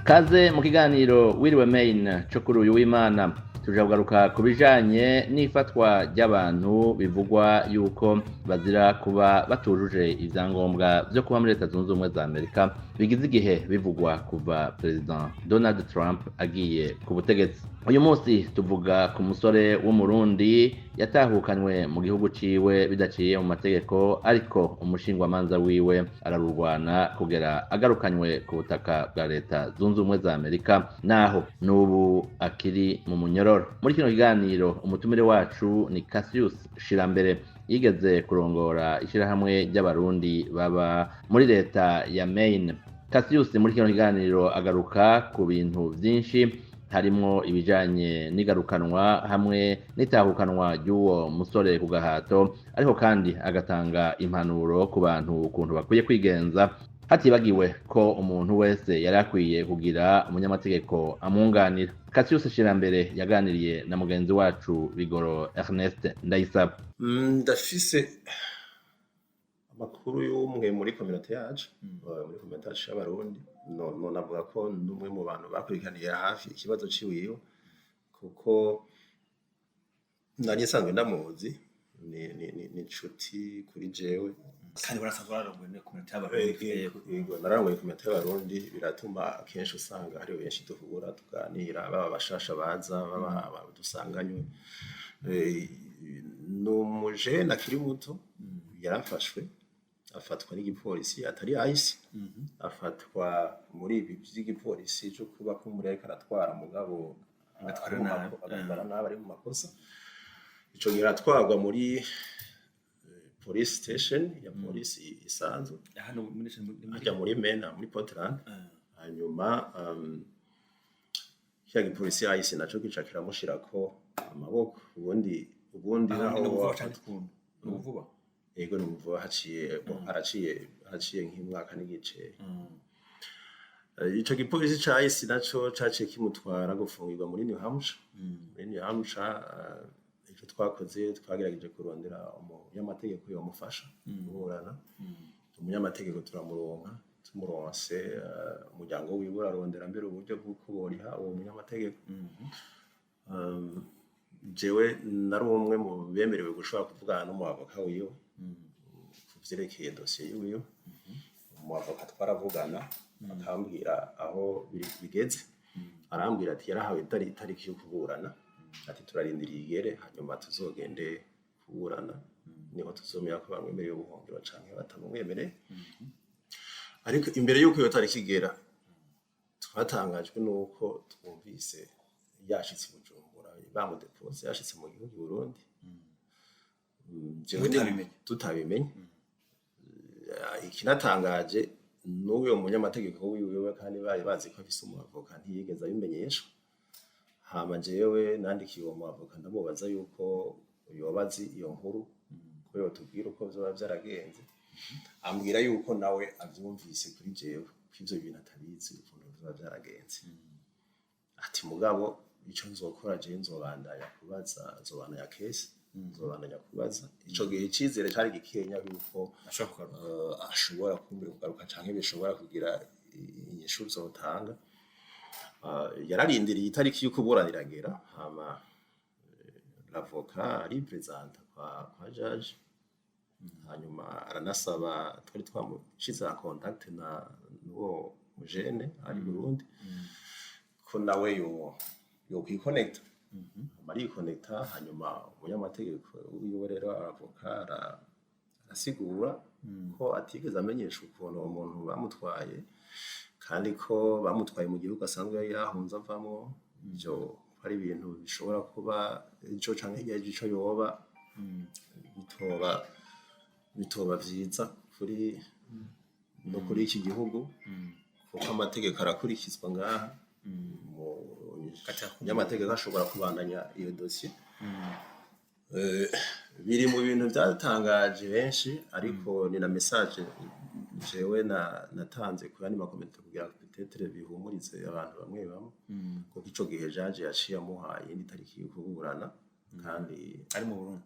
Kaze mu kiganiro wiriwe main cyo kuri uyu w'Imana tuje kugaruka kubijanye n'ifatwa ry'abantu bivugwa yuko bazira kuba batujuje ivyangombwa byo kuba muri Leta Zunze Ubumwe za Amerika bigize igihe bivugwa kuva President Donald Trump agiye ku butegetsi. Uyu munsi tuvuga ku musore w'umurundi yatahukanywe mu gihugu ciwe bidaciye mu mategeko, ariko umushingwamanza wiwe ararurwana kugera agarukanywe ku butaka bwa Leta Zunze Ubumwe za Amerika, naho n'ubu akiri mu munyororo. Muri kino kiganiro umutumire wacu ni Cassius Shirambere, yigeze kurongora ishirahamwe ry'abarundi baba muri leta ya Maine. Cassius muri kino kiganiro agaruka ku bintu vyinshi, harimwo ibijanye n'igarukanwa hamwe n'itahukanwa ry'uwo musore ku gahato, ariko kandi agatanga impanuro ku bantu ukuntu bakwiye kwigenza, hatibagiwe ko umuntu wese yari akwiye kugira umunyamategeko amwunganira. Cassius Shirambere yaganiriye na mugenzi wacu Bigoro Ernest Ndayisaba. Ndafise amakuru y'umwe muri community yacu, muri community yacu y'abarundi. No navuga ko n'umwe mu bantu bakurikiraniye hafi ikibazo ciwiwe, kuko nari nsanzwe ndamuzi, ni inshuti kuri jewe kandi barasanzwe barongoye ne community y'abarundi. Yego, narongoye community y'abarundi, biratuma akenshi usanga hari benshi duhura tuganira, baba bashasha baza, baba dusanganywe. N'umujene akiri muto yarafashwe, afatwa n'igipolisi atari ICE, afatwa muri ibi by'igipolisi cyo kuba ko muri ariko aratwara mugabo agatwara nabi ari mu makosa. Ico gihe aratwarwa muri police station ya polisi isanzwe hano muri Mena muri Portland. Hanyuma ya gipolisi ya ICE naco gica kiramushirako amaboko, ubundi naho vuba. Ego numva haciye nk'imwaka n'igice. Ico gipolisi ca ICE naco caciye kimutwara gufungirwa muri New Hampshire. Muri New Hampshire ico twakoze twagerageje kurondera umunyamategeko yomufasha kuburana. Umunyamategeko tumuronse, umuryango wiwe ararondera mbere uburyo bw'uko boriha uwo munyamategeko. Jewe nari umwe mu bemerewe gushobora kuvugana n'umuavoka wiwe kuvyerekeye dosiye yiwe. Umuavoka twaravugana, akambwira aho bigeze, arambwira ati yarahawe itariki yo kuburana, ati turarindiriye igere hanyuma tuzogende kuburana, niho tuzomera ko bamwemereye ubuhungiro canke batamwemereye. Ariko imbere yuko iyo tariki igera, twatangajwe nuko twumvise yashitse Bujumbura, bamudepose yashitse mu gihugu Burundi. Jewe tutabimenye. Ikinatangaje n'uwo munyamategeko wiwe kandi bari bazi ko afise umuavoka ntiyigeze abimenyesha. Hama jewe nandikiye uwo muavoka ndamubaza yuko yobazi iyo nkuru, ko yotubwira uko vyoba vyaragenze. Ambwira yuko nawe avyumvise kuri jewe, ko ivyo bintu atabizi ukuntu vyoba vyaragenze. Ati mugabo ico nzokora je nzobandanya kubaza, nzobandanya case, nzobandanya kubaza. Ico gihe icizere cari gikenya yuko ashobora kugaruka canke bishobora kugira inyishu zotanga. Yararindiriye itariki yo kuburanira iragera, hama l'avocat ari presenta kwa judge. Hanyuma aranasaba, twari twamushize en contact na n'uwo mujene ari Burundi, ko nawe yo kwiconnecta. Mari connecta, hanyuma umunyamategeko wiwe rero avocat arasigura ko atigeze amenyesha ukuntu umuntu bamutwaye, kandi ko bamutwaye mu gihugu asanzwe yahunze avamo. Ivyo ari ibintu bishobora kuba ico canke ico yoba bitoba vyiza kuri no kuri iki gihugu, kuko amategeko arakurikizwa ngaha. Umunyamategeko ashobora kubandanya iyo dosiye. Biri mu bintu byatangaje benshi, ariko ni na message jewe natanze kuri ani makomite kugira peut-être bihumurize abantu bamwe bamwe, kuko ico gihe jaje yaciye amuhaye indi tariki yo kuburana, kandi ari mu Burundi.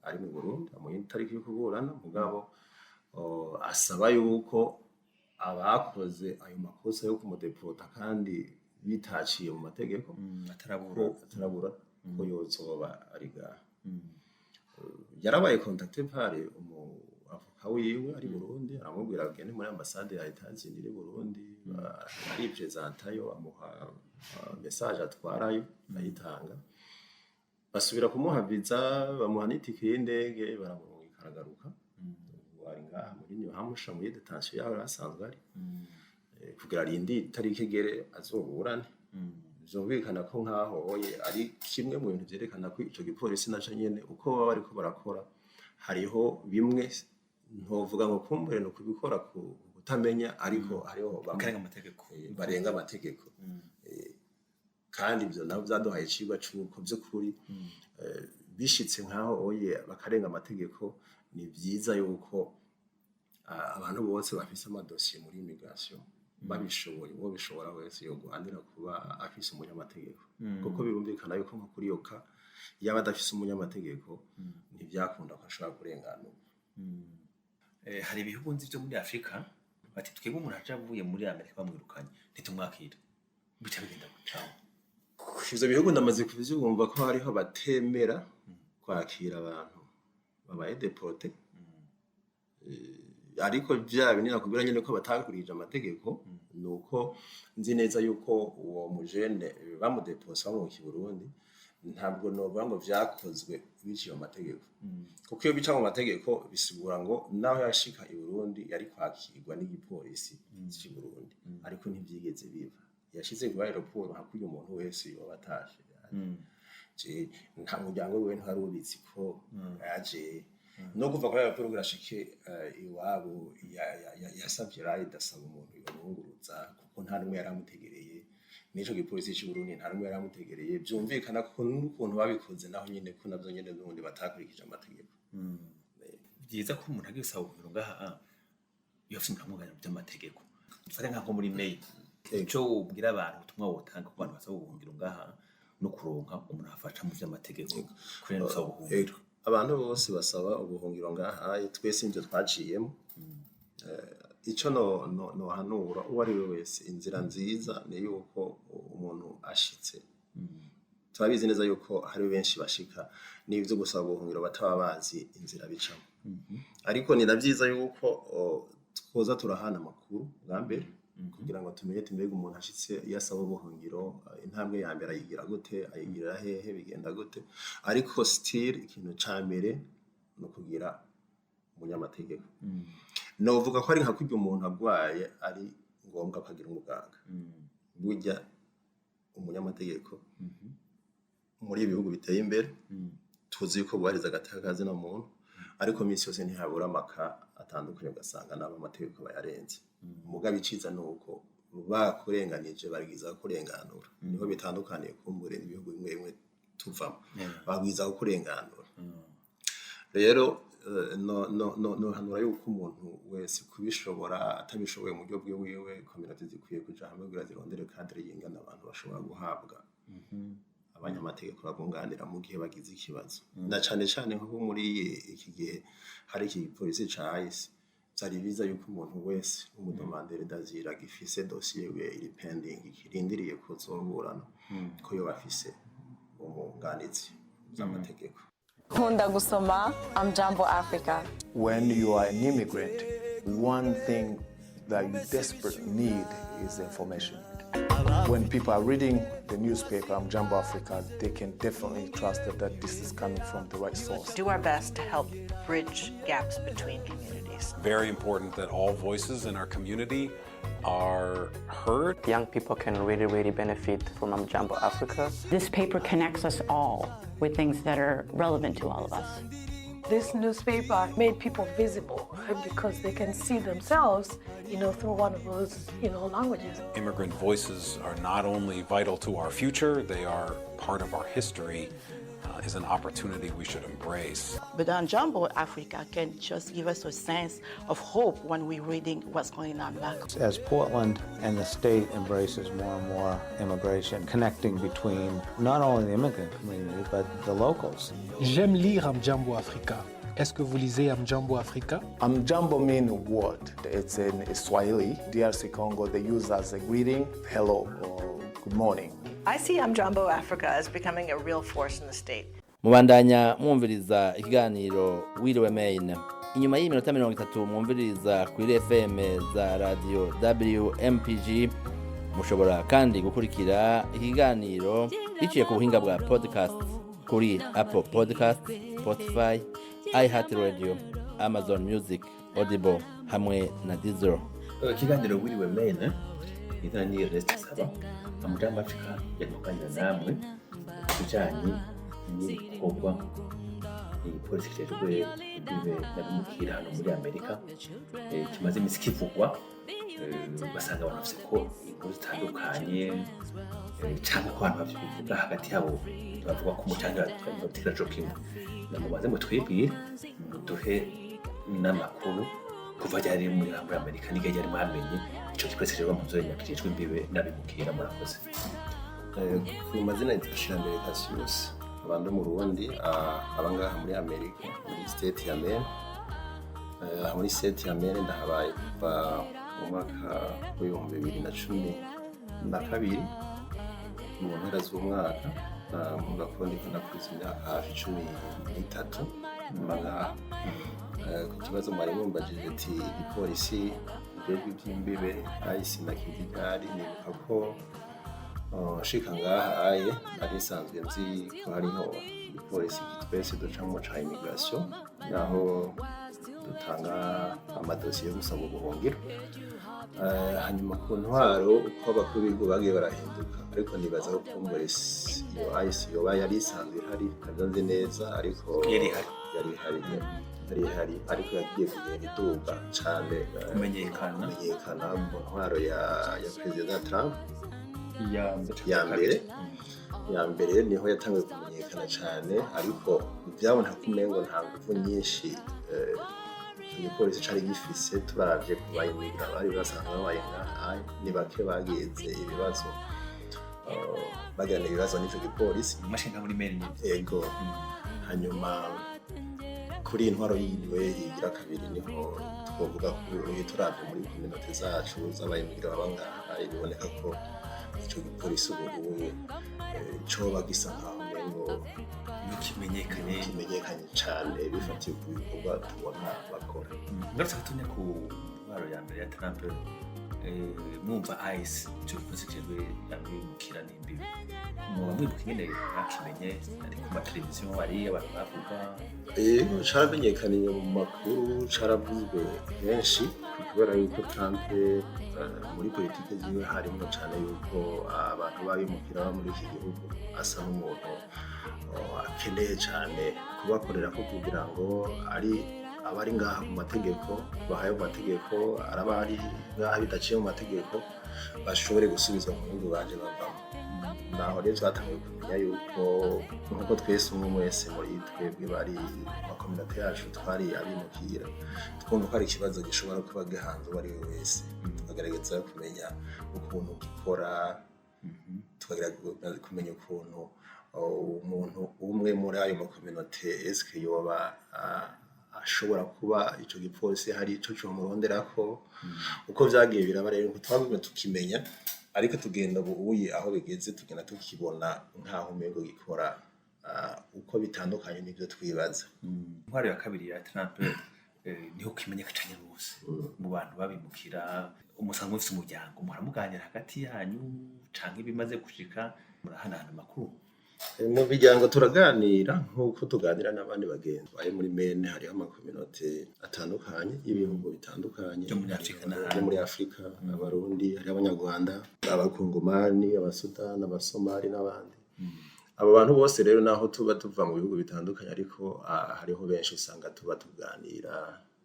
Ari mu Burundi amuhaye indi tariki yo kuburana, mugabo asaba yuko abakoze ayo makosa yo kumudepota kandi bitaciye mu mategeko atarabura ko yozoba ari gaha yarabaye contacté par avoka wiwe ari Burundi aramubwira agende muri ambassade ya Etats-Unis iri Burundi ari presentayo amuha message atwarayo ayitanga basubira kumuha visa bamuha n'itike y'indege baramurungika aragaruka wari ngaha muri New Hampshire muri detention yaho asanzwe ari kugira arindi itariki gere azoburane byumvikana ko nkaho ari kimwe mu bintu byerekana ko ico gipolisi naco nyene uko baba bariko barakora hariho bimwe ntovuga ngo kumbure no kubikora ku kutamenya ariko hariho barenga amategeko kandi ibyo nabo byaduhaye icigwa cy'uko by'ukuri bishitse nkaho bakarenga amategeko ni byiza yuko abantu bose bafise amadosiye muri immigration babishoboye uwo bishobora wese yo guhandira kuba afise umunyamategeko kuko birumvikana yuko nko kuri yoka yaba adafise umunyamategeko ntibyakunda ko ashobora kurenganura hari ibihugu nzi byo muri Afrika bati twebwe umuntu aje avuye muri Amerika bamwirukanye ntitumwakira bica bigenda gucaho ivyo bihugu ndamaze kuvyumva ko hariho batemera kwakira abantu babaye deporté ariko vyabe ninakubwira nyene ko batakurije amategeko nuko nzi neza yuko uwo mujene bamudeposa mu Burundi ntabwo novuga ngo vyakozwe biciye amategeko kuko iyo bica mu mategeko bisigura ngo naho yashika i Burundi yari kwakirwa n'igipolisi cy'i Burundi ariko ntivyigeze biva yashize ku aeroport hakuye umuntu wese yobatashe nta muryango we ntari ubitsi ko yaje no kuva kwa aeroport urashike iwabo yasavye ride asaba umuntu yomwunguruza kuko nta numwe yaramutegereye nico gipolisi cy'u Burundi nta numwe yaramutegereye byumvikana ko n'ukuntu babikoze naho nyene ko navyo nyene n'ubundi batakurikije amategeko byiza ko umuntu agiye gusaba ubuhungiro ngaha yofise muramuganya by'amategeko dufate nko muri mail icyo ubwira abantu ubutumwa wotanga ku bantu basaba ubuhungiro ngaha no kuronka umuntu afasha mu by'amategeko kuri no usaba ubuhungiro abantu bose basaba ubuhungiro ngaha twese ibyo twaciyemo icyo no hanura uwo ari we wese inzira nziza ni yuko umuntu ashitse turabizi neza yuko hari benshi bashika n'ibyo gusaba ubuhungiro bataba bazi inzira bicamo ariko ni nabyiza yuko twoza turahana amakuru bwa mbere kugira ngo tumenye mbega umuntu ashitse yasaba ubuhungiro intambwe ya mbere ayigira gute ayigira hehe bigenda gute ariko still ikintu ca mbere no kugira umunyamategeko novuga ko ari nka kurya umuntu agwaye ari ngombwa akagira umuganga burya umunyamategeko muri ibihugu biteye imbere tuzi ko bwariza agatakazi na muntu ariko minsi yose ntihabura amaka atandukanye ugasanga nabo amategeko bayarenze umugabe iciza nuko bakurenganije barigiza kurenganura niho bitandukaniye kumbure ibihugu bimwe bimwe tuvamo bagwiza kurenganura rero no hanura yuko umuntu wese kubishobora atabishoboye mu buryo bwiwe community zikwiye kuja hamwe kugira zirondere cadre yingana abantu bashobora guhabwa abanyamategeko babunganira mu gihe bagize ikibazo na cane nko muri iki gihe hari iki polisi ca ICE byari biza yuko umuntu wese umudomandere d'asile agifise dossier we iri pending ikirindiriye kuzoburana ko yo bafise umwunganizi z'amategeko. Nkunda gusoma Jambo Africa. When you are an immigrant, one thing that you desperately need is information. When people are reading the newspaper, Jambo Africa, they can definitely trust that this is coming from the right source. Do our best to help bridge gaps between communities. Very important that all voices in our community are heard. Young people can really benefit from Jambo Africa. This paper connects us all with things that are relevant to all of us. This newspaper made people visible because they can see themselves, through one of those, languages. Immigrant voices are not only vital to our future, they are part of our history. Is an opportunity we should embrace. But Jambo Africa can just give us a sense of hope when we're reading what's going on back. As Portland and the state embraces more and more immigration, connecting between not only the immigrant community, but the locals. J'aime lire Jambo Africa Est-ce que vous lisez Amjambo Africa? Amjambo means what? It's in Swahili. DRC Congo, they use as a greeting, hello or good morning. I see Amjambo Africa as becoming a real force in the state. Mubandanya mwumviriza ikiganiro Wiriwe Maine. Inyuma y'iminota 30 mwumviriza kuri FM za radio WMPG. Mushobora kandi gukurikira ikiganiro biciye ku buhinga bwa podcast kuri Apple Podcast, Spotify, iHeartRadio, Amazon Music, Audible hamwe na Deezer. Ikiganiro Wiriwe Maine ni Rest Saba Amjambo Africa yakuganira namwe bijanye n'ibikorwa polisi cyejwe bibe nabimukira hano muri Amerika kimaze imisi kivugwa basanga abantu bafite ko inkuru zitandukanye cyangwa ko abantu bavuga hagati yabo bavuga ko umucanga batira joking namubaze mu twibwire duhe n'amakuru kuva ryari muri Amerika nige yari mamenye ico kipolisi cyejwe mu zore nyakijwe imbibe nabimukira murakoze ku mazina y'itashira mbere Cassius abantu mu Burundi abangaha muri Amerika muri state ya Maine muri state ya Maine ndahabaye kuva mu mwaka w'ibihumbi 2012 mu mpera z'umwaka mu gakondo kanakuze imyaka hafi 13 mbaga ku kibazo mwari mumbajije ati ipolisi by'imbibe ayisi na kidigari nibuka ko shika ngaha aye arisanzwe nzi ko hariho ipolisi kitwese ducamo ca immigration naho dutanga amadosiye yo gusaba ubuhungiro hanyuma ku ntwaro uko abakuru b'ibihugu bagiye barahinduka ariko nibaza ko polisi iyo ayisi yoba yari isanzwe hari kadanze neza ariko yari hari ariko yagiye kugenda iduga cane kumenyekana mu ntwaro ya President Trump ya mbere niho yatangiye kumenyekana cyane ariko byabona ko umengo nta ngufu nyinshi igipolisi cari gifise turavye kubayimira bari basanga babaye ngaha ni bake bagize ibibazo bagirana ibibazo n'icyo gipolisi mashinga muri Maine yego hanyuma kuri intwaro yiwe igira kabiri niho twovuga ko turavye muri community zacu z'abayimira babangaha iboneka ko ico gipolisi ubu coba gisa nkaho mengo kimenyekanye cyane bifatiye ku bikorwa tubona bakora ngarutse kutunya ku ntwaro ya mbere ya Trump mwumva ICE cyo gipolisi cyejwe yamwimukira n'imbibi mwamwibuka nyene bakimenye ari ku mateleviziyo ari abantu bavuga caramenyekanye mu makuru caravuzwe henshi kubera yuko Trump muri politike ziwe harimo cyane yuko abantu babimukira muri iki gihugu asa n'umuntu akeneye cyane kubakorera ko kugira ngo abari ngaha mu mategeko bahaye mu mategeko arabari ngaha bidaciye mu mategeko bashobore gusubizwa mu gihugu baje bavamo naho rero twatangiye kumenya yuko nk'uko twese umwe wese muri twebwe bari mu community yacu twari abimukira twumva ko ari ikibazo gishobora kuba gihanze uwo ari we wese tukagerageza kumenya ukuntu gikora tukagerageza kumenya ukuntu umuntu umwe muri ayo makominote eske yoba ashobora kuba ico gipolisi hari ico cyomuronderako uko vyagiye biraba rero twagumye tukimenya ariko tugenda buhuye aho bigeze tugenda tukibona nkaho umengo gikora uko bitandukanye n'ibyo twibaza intwaro ya kabiri ya Trump niho kimenyeka cyane rwose mu bantu babimukira umusango ufite umuryango muramuganira hagati yanyu canke ibimaze gushika murahanana amakuru mu bijyango turaganira nk'uko tuganira n'abandi bagenzi bari muri Maine hariho amakominote atandukanye y'ibihugu bitandukanye muri Afrika abarundi hari abanyarwanda abakongomani abasudani abasomali n'abandi abo bantu bose rero naho tuba tuva mu bihugu bitandukanye ariko hariho benshi usanga tuba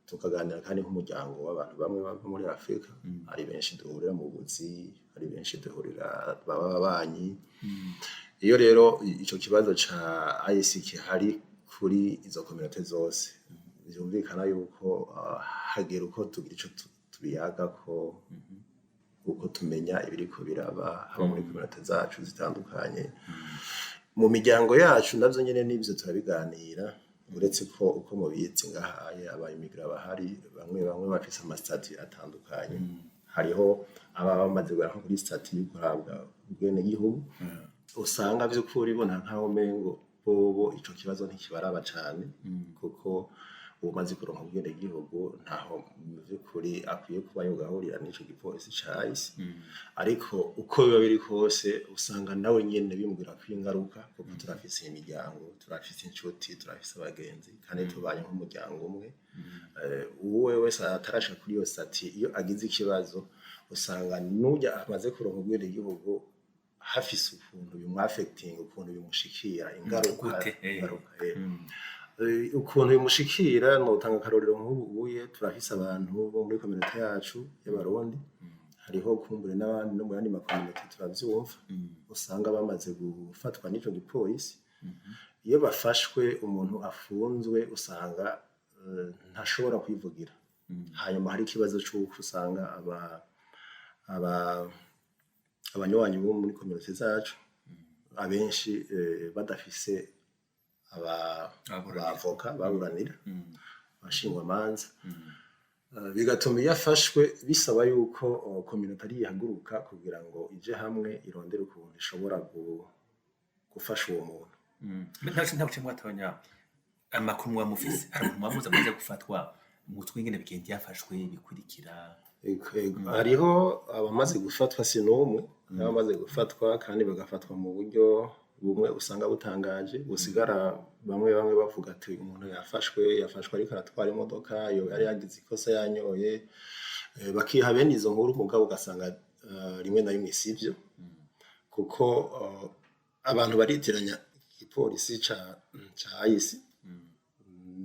tukaganira kandi nk'umuryango w'abantu bamwe bava muri Afrika hari benshi duhurira mu buzi hari benshi duhurira baba babanyi iyo rero ico kibazo ca ICE kihari kuri izo community zose byumvikana yuko hagera uko tugira ico tubiyaga ko uko tumenya ibiriko biraba haba muri community zacu zitandukanye mu miryango yacu navyo nyene n'ibyo turabiganira uretse ko uko mubizi ngahaye abayimigra bahari bamwe bafise amasitati atandukanye hariho ababa bamaze guhera kuri stati yo guhabwa ubwene gihugu usanga by'ukuri bona nkaho mengo bobo ico kibazo ntikibaraba cyane kuko umaze kuronka ubwene gihugu ntaho by'ukuri akwiye kuba yogahurira n'ico gipolisi cyahise ariko uko biba biri kose usanga nawe nyene bimbwira ko ingaruka kuko turafise imiryango turafise inshuti turafise abagenzi kandi tubanye nk'umuryango umwe uwe wese atarashaka kuri yo stati iyo agize ikibazo usanga nujya amaze kuronka ubwene gihugu hafise ukuntu bimwafecting ukuntu bimushikira ingaruka ukuntu bimushikira no utanga karorero nk'ubuye turafise abantu bo muri community yacu y'abarundi hariho kumbure n'abandi no mu yandi makommunity turavyumva usanga bamaze gufatwa n'ico gipolisi iyo bafashwe umuntu afunzwe usanga ntashobora kwivugira hanyuma hari ikibazo cy'uko usanga abanywanyi bo muri community zacu abenshi badafise abavoka baburanira bashingwa manza bigatuma yafashwe bisaba yuko community ari yahaguruka kugira ngo ije hamwe irondere ukuntu ishobora gufasha uwo muntu ntabwo cyangwa atabanya amakuru mwamufise hari umuntu wamuze amaze gufatwa umutwe ingene bigenda yafashwe bikurikira hariho abamaze gufatwa sinumwe abamaze gufatwa kandi bagafatwa mu buryo bumwe usanga butangaje busigara bamwe bavuga ati umuntu yafashwe ariko aratwara imodoka yo yari yagize ikosa yanyoye bakiha bene izo nkuru mugabo ugasanga rimwe na rimwe sivyo kuko abantu baritiranya igipolisi ca ICI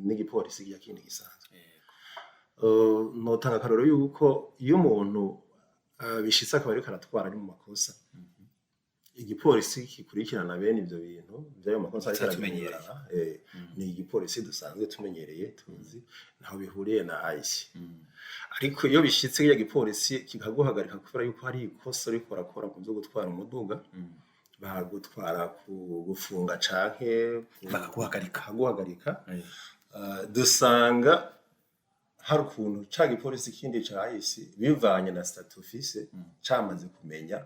n'igipolisi yakindi gisanzwe notanga karoro yuko iyo umuntu bishitse akaba ariko aratwara ari mu makosa igipolisi kikurikirana bene ivyo bintu byayo makosa ariko aramenyera ni igipolisi dusanzwe tumenyereye tuzi naho bihuriye na ICI ariko iyo bishitse ya gipolisi kikaguhagarika kubera yuko hari ikosa ariko arakora mu byo gutwara umuduga bagutwara gufunga canke bakaguhagarika dusanga hari ukuntu ca gipolisi kindi ca ICI bivanye na statufise camaze kumenya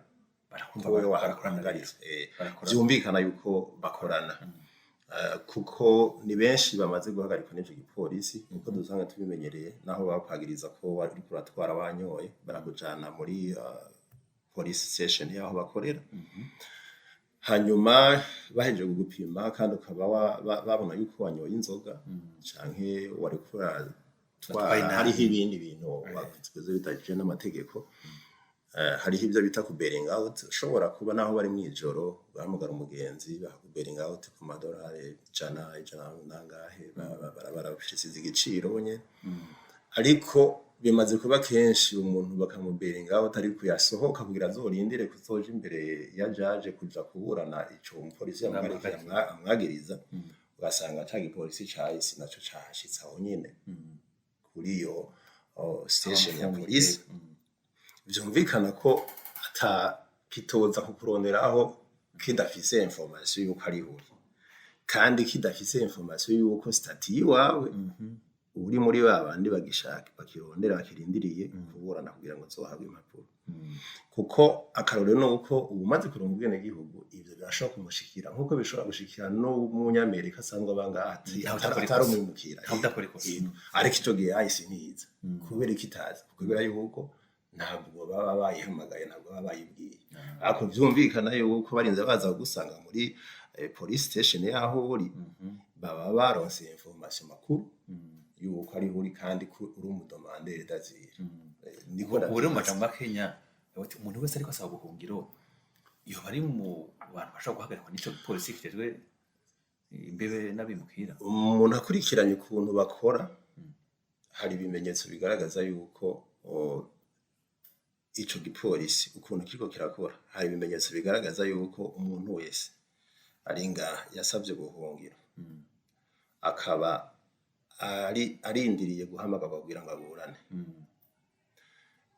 wewe waharakoranagarira byumvikana yuko bakorana kuko ni benshi bamaze guhagarikwa n'icyo gipolisi nkuko dusanga tubimenyereye naho bakwagiriza ko wari kuratwara wanyoye barakujana muri police station yaho bakorera hanyuma baheje gupima kandi ukaba babona yuko wanyoye inzoga canke wari kuratwara hariho ibindi bintu bakwiteze bitajije n'amategeko hariho ibyo bita ku bearing out ushobora kuba naho bari mu ijoro bahamagara umugenzi baku bearing out ku madolari ijana nangahe barabashyize igiciro nye ariko bimaze kuba kenshi umuntu bakamu bearing out ariko yasohoka kugira azorindire kuzoja imbere ya judge kuja kuburana ico umupolisi amwagiriza ugasanga atagi polisi cyahise naco cyahashitse aho nyene kuri yo station ya polisi byumvikana ko atakitoza kukurondera aho kidafise information yuko ari huri kandi kidafise information yuko stati yiwawe uri muri babandi bagishaka bakirondera bakirindiriye kuburana kugira ngo zohabwe impapuro kuko akarorero nuko ubumaze kuronka ubwene gihugu ivyo birashobora kumushikira nkuko bishobora gushikira no munyamerika asanzwe abanga ati atari umwimukira ariko ico gihe ICI ntiza kubera ikitaza kubera yuko ntabwo baba bayihamagaye ntabwo baba bayibwiye ariko byumvikana yuko barinze baza gusanga muri police station yaho uri baba baronse information makuru yuko ari uri kandi uri umudomandere dazira niko uri mu majambo Kenya umuntu wese ariko asaba guhungiro iyo bari mu bantu bashaka guhagarikwa n'ico police kitezwe imbebe n'abimukira umuntu akurikiranye ukuntu bakora hari ibimenyetso bigaragaza yuko ico gipolisi ukuntu kiko kirakora hari ibimenyetso bigaragaza yuko umuntu wese aringa yasabye guhungira akaba arindiriye guhamagarwa kugira ngo aburane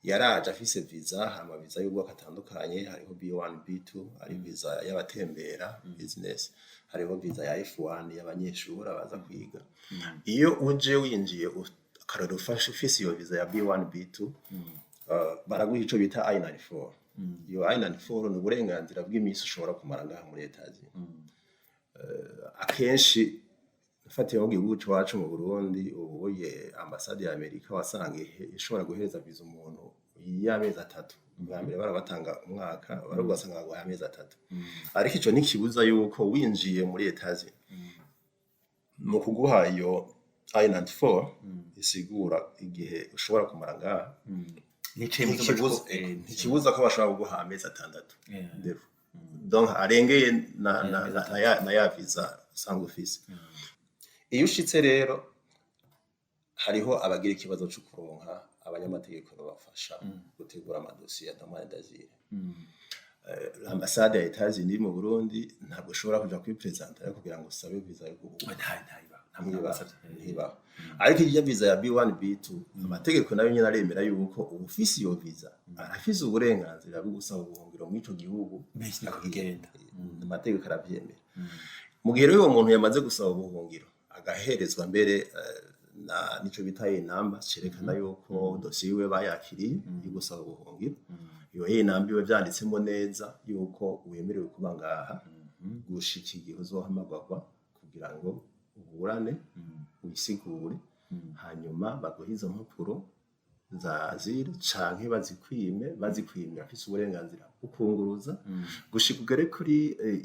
yaraje afise visa, hari amaviza y'ubwoko atandukanye, hariho B1 B2, hari visa y'abatembera business, hariho visa ya F1 y'abanyeshuri baza kwiga. Iyo uje winjiye akarero ufise iyo visa ya B1 B2 baraguha ico bita I-94. Iyo I-94 ni uburenganzira bw'imisi ushobora kumara ngaha muri Etazi. Akenshi fatiye mu gihugu cyacu mu Burundi ubuye ambasade ya Amerika wasanga ishobora guhereza visa umuntu y'amezi 3. Bwa mbere barabatanga umwaka barugusanga ngo y'amezi 3. Ariko ico nikibuza yuko winjiye muri Etazi mu kuguha iyo I-94 isigura igihe ushobora kumara ngaha ntikibuza ko bashobora kuguha amezi 6. Donc arengeye na ya visa usanzwe ufise. Iyo ushitse rero hariho abagira ikibazo cyo kuronka abanyamategeko babafasha gutegura amadosiye ya demande d'asile. L'ambassade ya Etazi ndi mu Burundi ntabwo ushobora kuja kwipresenter kugira ngo usabe visa yo kuvuga. Ntiba. Ariko iyo visa ya B1 B2 amategeko nayo nyine aremera yuko ubufisi iyo visa arafise uburenganzira bwo gusaba ubuhungiro mu ico gihugu akagenda. Amategeko aravyemera. Mu gihe rero uwo muntu yamaze gusaba ubuhungiro agaherezwa mbere na nico bitaye inamba cerekana yuko dosiye we bayakiriye yo gusaba ubuhungiro. Iyo inamba iwe vyanditsemo neza yuko wemerewe kuba ngaha gushika igihe uzohamagurwa kugira ngo uburane wisigure hanyuma baguha izo mpapuro za azile canke bazikwimye afise uburenganzira ukunguruza gushika ugere kuri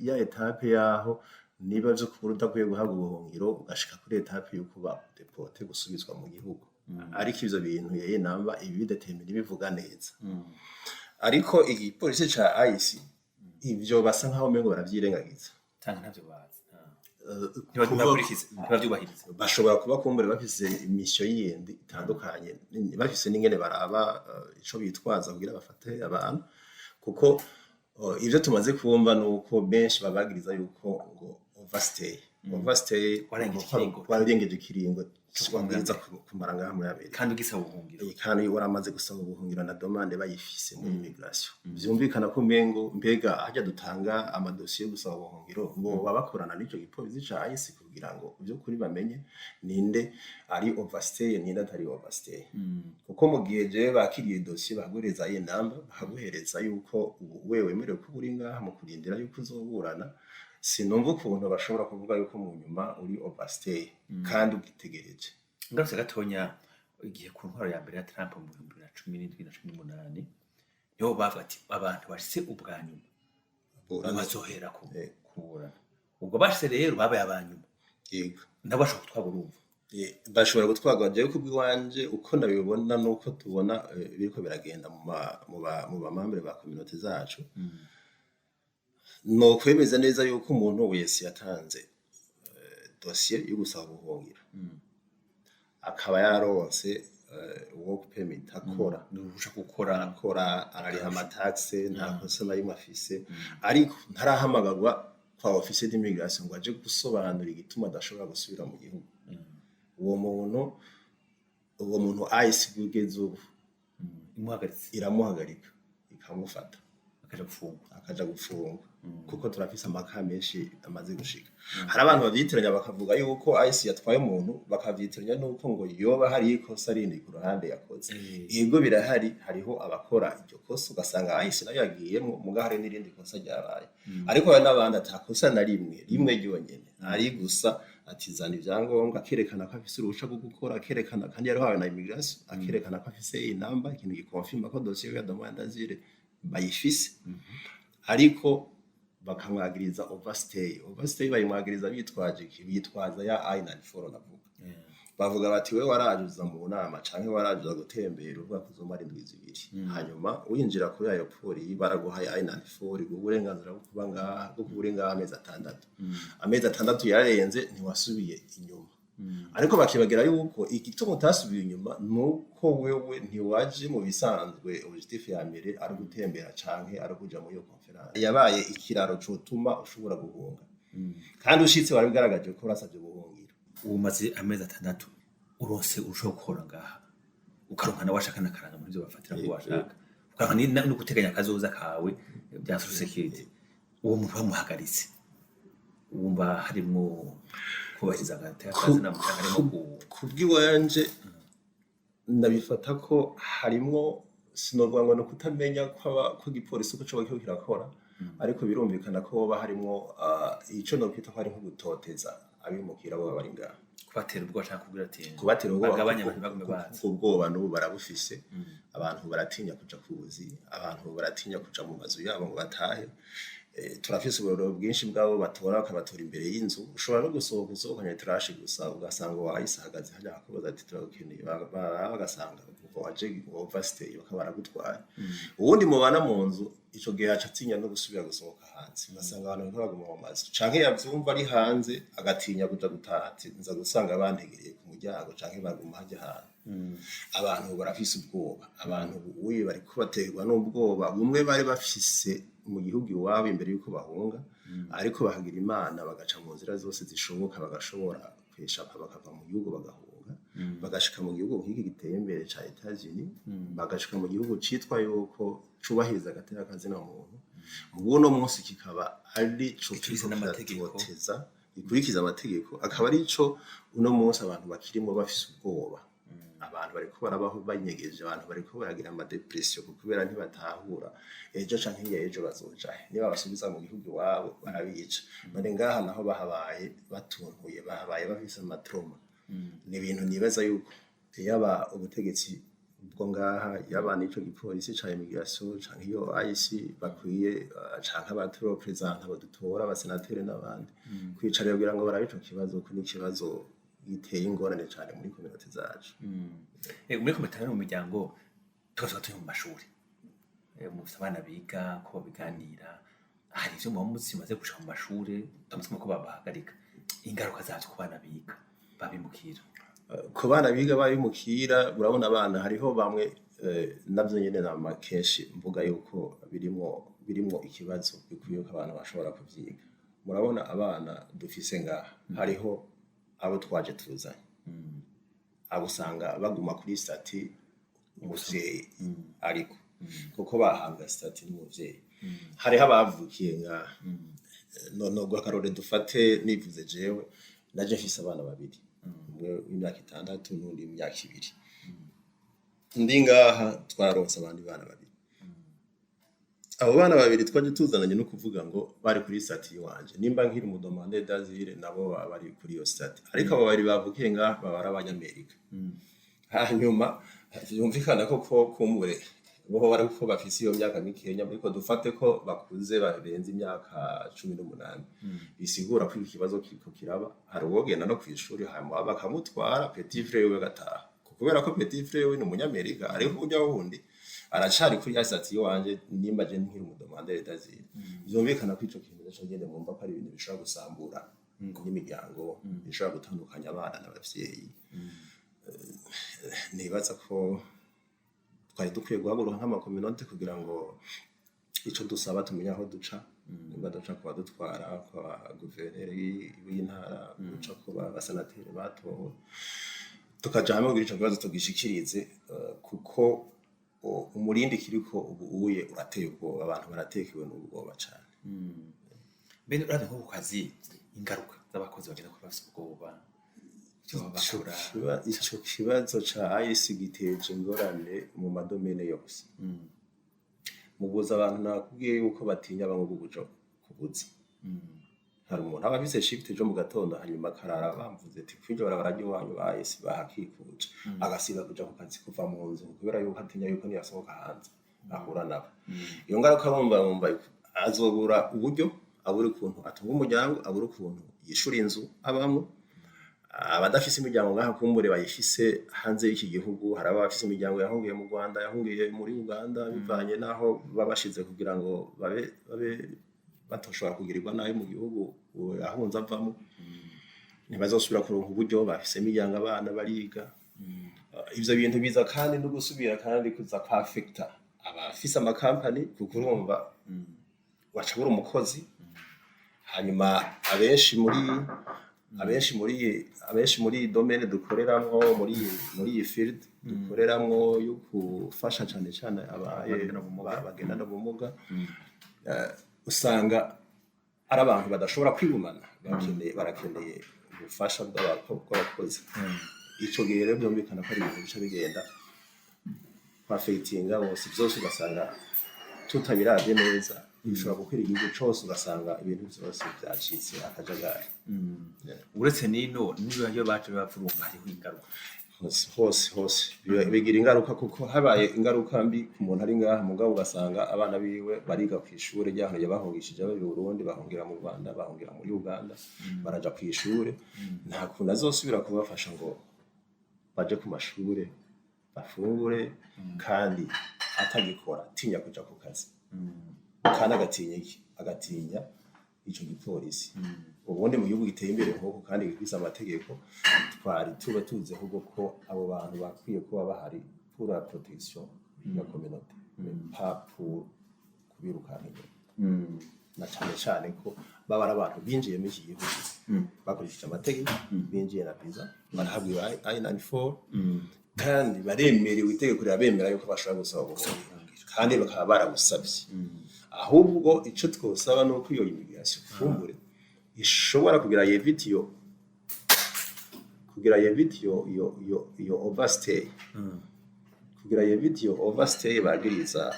ya etape yaho niba byo kubura udakwiye guhabwa ubuhungiro ugashika kuri etape yo kuba deporté gusubizwa mu gihugu. Ariko ivyo bintu yeye namba ibi bidetermine bivuga neza. Ariko igipolisi ca IC ivyo basa nkaho mengo baravyirengagiza tanga ntavyo bazi bashobora kuba kumbure bafise imisyo yindi itandukanye bafise n'ingene baraba ico bitwaza kugira bafate abantu kuko ivyo tumaze kumva nuko benshi babagiriza yuko ngo overstay warengeje ikiringo twabwiza kumara ngaha muri Amerika kandi ugisaba ubuhungiro kandi waramaze gusaba ubuhungiro na demande bayifise muri immigration byumvikana ko mbega hajya dutanga amadosiye gusaba ubuhungiro ngo babakorana n'ico gipolisi ca IC kugira ngo byo kuri bamenye ninde ari overstay ninde atari overstay kuko mu gihe je bakiriye dosiye bagureza iyi namba baguhereza yuko wewe wemerewe kuburi ngaha mu kurindira yuko uzoburana sinumva ukuntu bashobora kuvuga yuko mu nyuma uri overstay kandi ugitegereje. Ngarutse gatonya igihe ku ntwaro ya mbere ya Trump mu 2017 na 2018 yo bavuga ati abantu bashitse ubwa nyuma bazohera kubura ubwo bashitse rero babaye abanyuma yego ndabasha gutwagwa urumva bashobora gutwagwa je kubwiwanje uko ndabibona nuko tubona biriko biragenda mu bamambere ba community zacu no kwemeza neza yuko umuntu wese yatanze dossier yo gusaba ubuhungiro akaba yaronse work permit akora nurusha gukora arariha amataxe nta kosa na rimwe afise ariko ntarahamagagwa kwa office d'immigration ngo aje gusobanura igituma adashobora gusubira mu gihugu. Uwo muntu ICE kugeza ubu iramuhagarika ikamufata akaja gufungwa kuko turafise amaka menshi amaze gushika. Hari abantu bavyitiranya bakavuga yuko ICE yatwaye umuntu bakavyitiranya nuko ngo yoba hari ikosa rindi ku ruhande yakoze. Yego birahari, hariho abakora iryo kosa ugasanga ICE nayo yagiyemo mugahare n'irindi kosa ryabaye. Ariko hari n'abandi atakosa na rimwe ryonyene ari gusa atizana ivyangombwa akerekana ko afise uruhusha rwo gukora, akerekana kandi yarahawe na immigration, akerekana ko afise inamba ikintu gikonfirma ko dossier ya demande d'asile bayifise. Ariko bakamwagiriza overstay bayimwagiriza bitwaza ya I-94 navuga. Bavuga bati we warajuza mu nama canke warajuza gutembera uvuga kuzomara indwi zibiri hanyuma winjira kuri ayo pori baraguha I-94 uburenganzira bwo kuba ngaha bwo kuburenga amezi 6 amezi 6 yarenze ntiwasubiye inyuma. Ariko bakibagira yuko igituma utasubiye inyuma nuko wewe ntiwaje mu bisanzwe objectif ya mbere ari gutembera canke ari kuja muri iyo conference yabaye ikiraro cotuma ushobora guhunga kandi ushitse wari bigaragaje ko urasabye guhungira. Umaze amezi 6 urose ushobora gukora ngaha ukaronka nawe washaka nakaranga muri byo bafatira ngo washaka ukaronka no guteganya akazoza kawe bya social security uwo muntu bamuhagaritse wumva harimo kubahiriza akazi harimo kubw'iwanje ndabifata ko harimo sinovuga ngo no kutamenya ko igipolisi uko cyo kirakora ariko birumvikana ko baba harimo ico no kwita ko ari nko gutoteza abimukira bo bari ngaha kubatera ubwoba cyangwa kubwira ati kubatera ubwoba bagabanya abantu bagume bazi ubwoba n'ubu barabufise abantu baratinya kuja kubuzi abantu baratinya kuja mu mazu yabo ngo batahe turafise uburoro bwinshi bwabo batora bakabatora imbere y'inzu ushobora no gusohoka usohokanye turashi gusa ugasanga wayisahagaze hajya kubaza ati turakeneye bagasanga kuko waje overstay bakabara gutwara ubundi mubana mu nzu ico gihe acatinya no gusubira gusohoka hanze ugasanga abantu baguma mu mazu canke yavyumva ari hanze agatinya kuja gutaha ati nza gusanga abantegereye ku muryango canke baguma hajya hanze abantu barafise ubwoba abantu uye bari kubaterwa n'ubwoba bumwe bari bafise mu gihugu iwabo imbere yuko bahunga ariko bahagira imana bagaca mu nzira zose zishoboka bagashobora kweshapa bakava mu gihugu bagahunga bagashika mu gihugu nk'iki giteye imbere ca Etats-Unis bagashika mu gihugu citwa yuko cubahiriza agateka kazina muntu mubuno munsi kikaba ari co ikurikiza amategeko akaba ari co uno munsi abantu bakirimo bafise ubwoba abantu bariko barabaho banyegeje abantu bariko baragira ama depression kubera ntibatahura ejo canke ejo bazoja niba basubiza mu gihugu wabo barabica none ngaha naho bahabaye batuntuye bahabaye bafise amatroma ni ibintu nibaza yuko yaba ubutegetsi bwo ngaha yaba nico gipolisi ca immigration canke iyo IC bakwiye canke abaturo president abadutora abasenateri n'abandi kwicara kugira ngo barabico kibazo ko ni kibazo giteye ingorane cyane muri community zacu muri community mu miryango tukaza turi mu mashuri mu abana biga ko biganira hari ivyo mu munsi maze gushika mu mashuri tamusoma ko babahagarika ingaruka zacu ku bana biga babimukira ku bana biga babimukira urabona abana hariho bamwe navyo nyene nama kenshi mvuga yuko birimo ikibazo bikwiye ko abantu bashobora kuvyiga murabona abana dufise ngaha hariho abo twaje tuzanye abo usanga baguma kuri stati umuvyeyi ariko kuko bahanga stati n'umuvyeyi hariho abavukiye ngaha no gwakarore dufate nivuze jewe naje mfise abana babiri umwe w'imyaka 6 n'undi w'imyaka 2 ndi ngaha twaronse abandi bana babiri abo bana babiri twaje tuzananye no kuvuga ngo bari kuri stati wanje nimba nkiri mu demande d'asile nabo bari kuri iyo stati ariko abo bari bavukiye ngaha baba abanyamerika hanyuma yumvikana ko kumure bo bari ko bafise iyo myaka mikenya ariko dufate ko bakuze barenze imyaka 18 bisigura ko ikibazo kiko kiraba hari uwogenda no kwishuri hanyuma bakamutwara petit frère we gataha kubera ko petit frère we ni umunyamerika ariko ujya wundi aracari kuri asati wanje nimba je nkiri mu demande d'asile byumvikana ko ico kintu cyo ngende mu mba ari ibintu bishobora gusambura n'imiryango bishobora gutandukanya abana n'abavyeyi nibaza ko twari dukwiye guhaguruka nk'amakominote kugira ngo ico dusaba tumenye aho duca nimba duca kuba dutwara kwa guverineri w'intara duca kuba abasenateri batowe tukaja hamwe kugira ico kibazo tugishikirize kuko umurindi kiriko ubuye urateye ubwoba abantu baratekewe n'ubwoba cyane bene urade nko kukazi ingaruka z'abakozi bagenda ko bafite ubwoba ico kibazo ca IC giteje ingorane mu madomene yose mubuza abantu nakubwiye yuko batinya bamwe kuguja kubuzi hari umuntu aba afise shift ejo mu gatondo hanyuma karara bamvuze ati kwinjira barajya wanyu ba IC bahakikuje agasiba kuja ku kazi kuva mu nzu kubera yuko atinya yuko niyasohoka hanze ahura nabo iyo ngaruka bumva azobura uburyo abura ukuntu atunga umuryango abura ukuntu yishura inzu abamwe abadafise imiryango ngaha kumbure bayifise hanze y'iki gihugu hari abafise imiryango yahungiye mu Rwanda yahungiye muri Uganda bivanye naho babashize kugira ngo babe batoshobora kugirirwa nayo mu gihugu ahunza avamo ntibazosubira kuronka uburyo bafise imiryango abana bariga ivyo bintu biza kandi no gusubira kandi kuza kwafecta abafise amakampani kuko urumva wacabura umukozi hanyuma abenshi abenshi muri domaine dukoreramwo muri iyi field dukoreramwo yo gufasha cyane bagenda n'ubumuga usanga ari abantu badashobora kwigumana barakeneye ubufasha bw'abakozi ico gihe rero byumvikana ko ari ibintu bica bigenda perfectinga bose byose ugasanga tutabiravye neza bishobora gukwira igihugu cose ugasanga ibintu byose byacitse akajagari uretse nino niyo baje bavurumba hariho ingaruka hose bigira ingaruka kuko habaye ingaruka mbi ku muntu ari ngaha mugabo ugasanga abana biwe bariga ku ishure ry'ahantu yabahungishije bari mu Burundi bahungira mu Rwanda bahungira muri Uganda baraja ku ishure nta kuntu azosubira kubafasha ngo baje ku mashure bafungure kandi atagikora tinya kuja ku kazi kandi agatinya ico gipolisi ubundi mu gihugu giteye imbere nk'uko kandi gifise amategeko twari tuba tuzi ahubwo ko abo bantu bakwiye kuba bahari pour la protection ya communauté pas pour kubirukana na cyane ko baba ari abantu binjiye muri iki gihugu bakurikije amategeko binjiye na visa barahabwa I-94 kandi baremerewe itegeko rirabemera yuko bashobora gusaba ubuhungiro kandi bakaba barabusabye ahubwo ico twosaba nuko iyo immigration fumbure ishobora kugira yo overstay bagiriza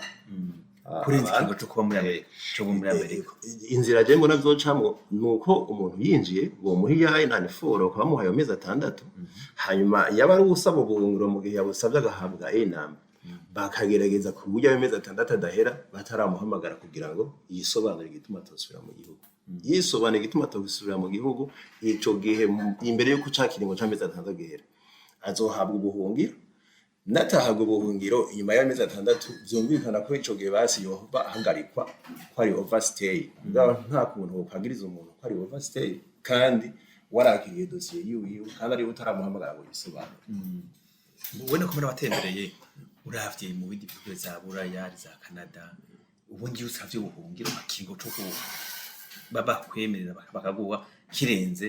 kuri ikingo cyo kuba muri Amerika inzira je mbona vyocamwo nuko umuntu yinjiye uwo muhiyaye nta niforo kwa muhaye amezi 6 hanyuma yaba ari usaba ubuhungiro mu gihe yabusabye agahabwa inamba bakagerageza ku buryo amezi 6 adahera bataramuhamagara kugira ngo yisobanure igituma tosubira mu gihugu yisobanure igituma tosubira mu gihugu ico gihe imbere yo kucakiringo c'amezi 6 gihera azohabwa ubuhungiro natahabwa ubuhungiro inyuma y'amezi 6 byumvikana ko ico gihe basi yoba ahagarikwa ko ari overstay nta kuntu ukagiriza umuntu ko ari overstay kandi warakiriye dossier yiwe kandi ari utaramuhamagara ngo yisobanure ubone ko muri abatembereye uravye mu bindi bihugu za Buraya za Canada ubundi usavye ubuhungiro makingo cyo baba kwemerera bakaguha kirenze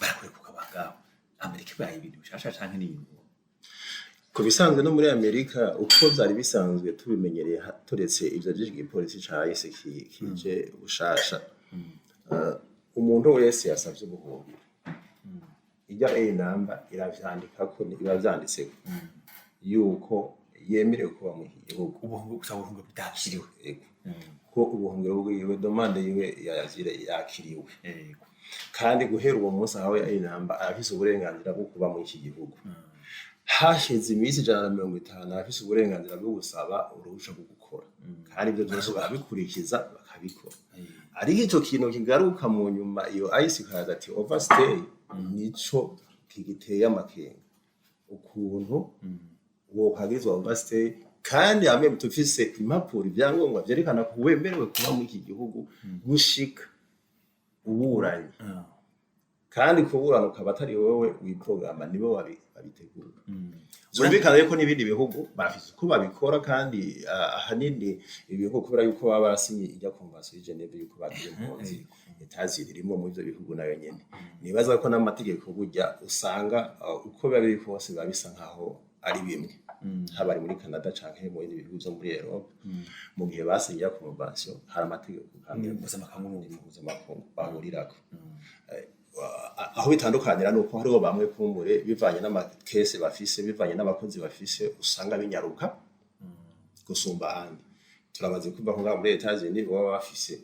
barakurekuka bangabo Amerika baye ibintu bishasha canke n'ibintu ko bisanzwe no muri Amerika uko byari bisanzwe tubimenyereye turetse ivyo by'igipolisi cahise kije ubushasha umuntu wese yasavye ubuhungiro ijya namba iravyandika ko ibavyanditse yuko yemerewe kuba mu gihugu ubuhungiro bidakiriwe ko ubuhungiro bwiwe demande yiwe yazire yakiriwe kandi guhera uwo munsi aho inamba afise uburenganzira bwo kuba mu iki gihugu hashize iminsi 150 afise uburenganzira bwo gusaba uruhusha rwo gukora kandi ibyo byose barabikurikiza bakabikora ariko ico kintu kigaruka mu nyuma iyo ICE kaza ati overstay nico kigiteye amakenga ukuntu wo kagizwa overstay kandi hamwe tufise impapuro ibyangombwa byerekana ko wemerewe kuba muri iki gihugu gushika uburanye kandi kuburana ukaba atari wowe wiprograma nibo babitegura zumvikana yuko n'ibindi bihugu bafise uko babikora kandi ahanini ibihugu kubera yuko baba barasinye ijya konvention ya Geneve yuko bagiye impunzi itazirimo mu ivyo bihugu nayo nyene nibaza ko n'amategeko burya usanga uko babiri kose babisa nkaho ari bimwe haba muri Canada canke mu bindi bihugu byo muri Europe mu gihe basinye ijya konvention hari amategeko kandi mpuzamakungu bahurirako aho bitandukanira nuko hariho bamwe kumbure bivanye n'amakese bafise bivanye n'abakozi bafise usanga binyaruka gusumba ahandi turabaze kuva nko muri Etats-Unis baba bafise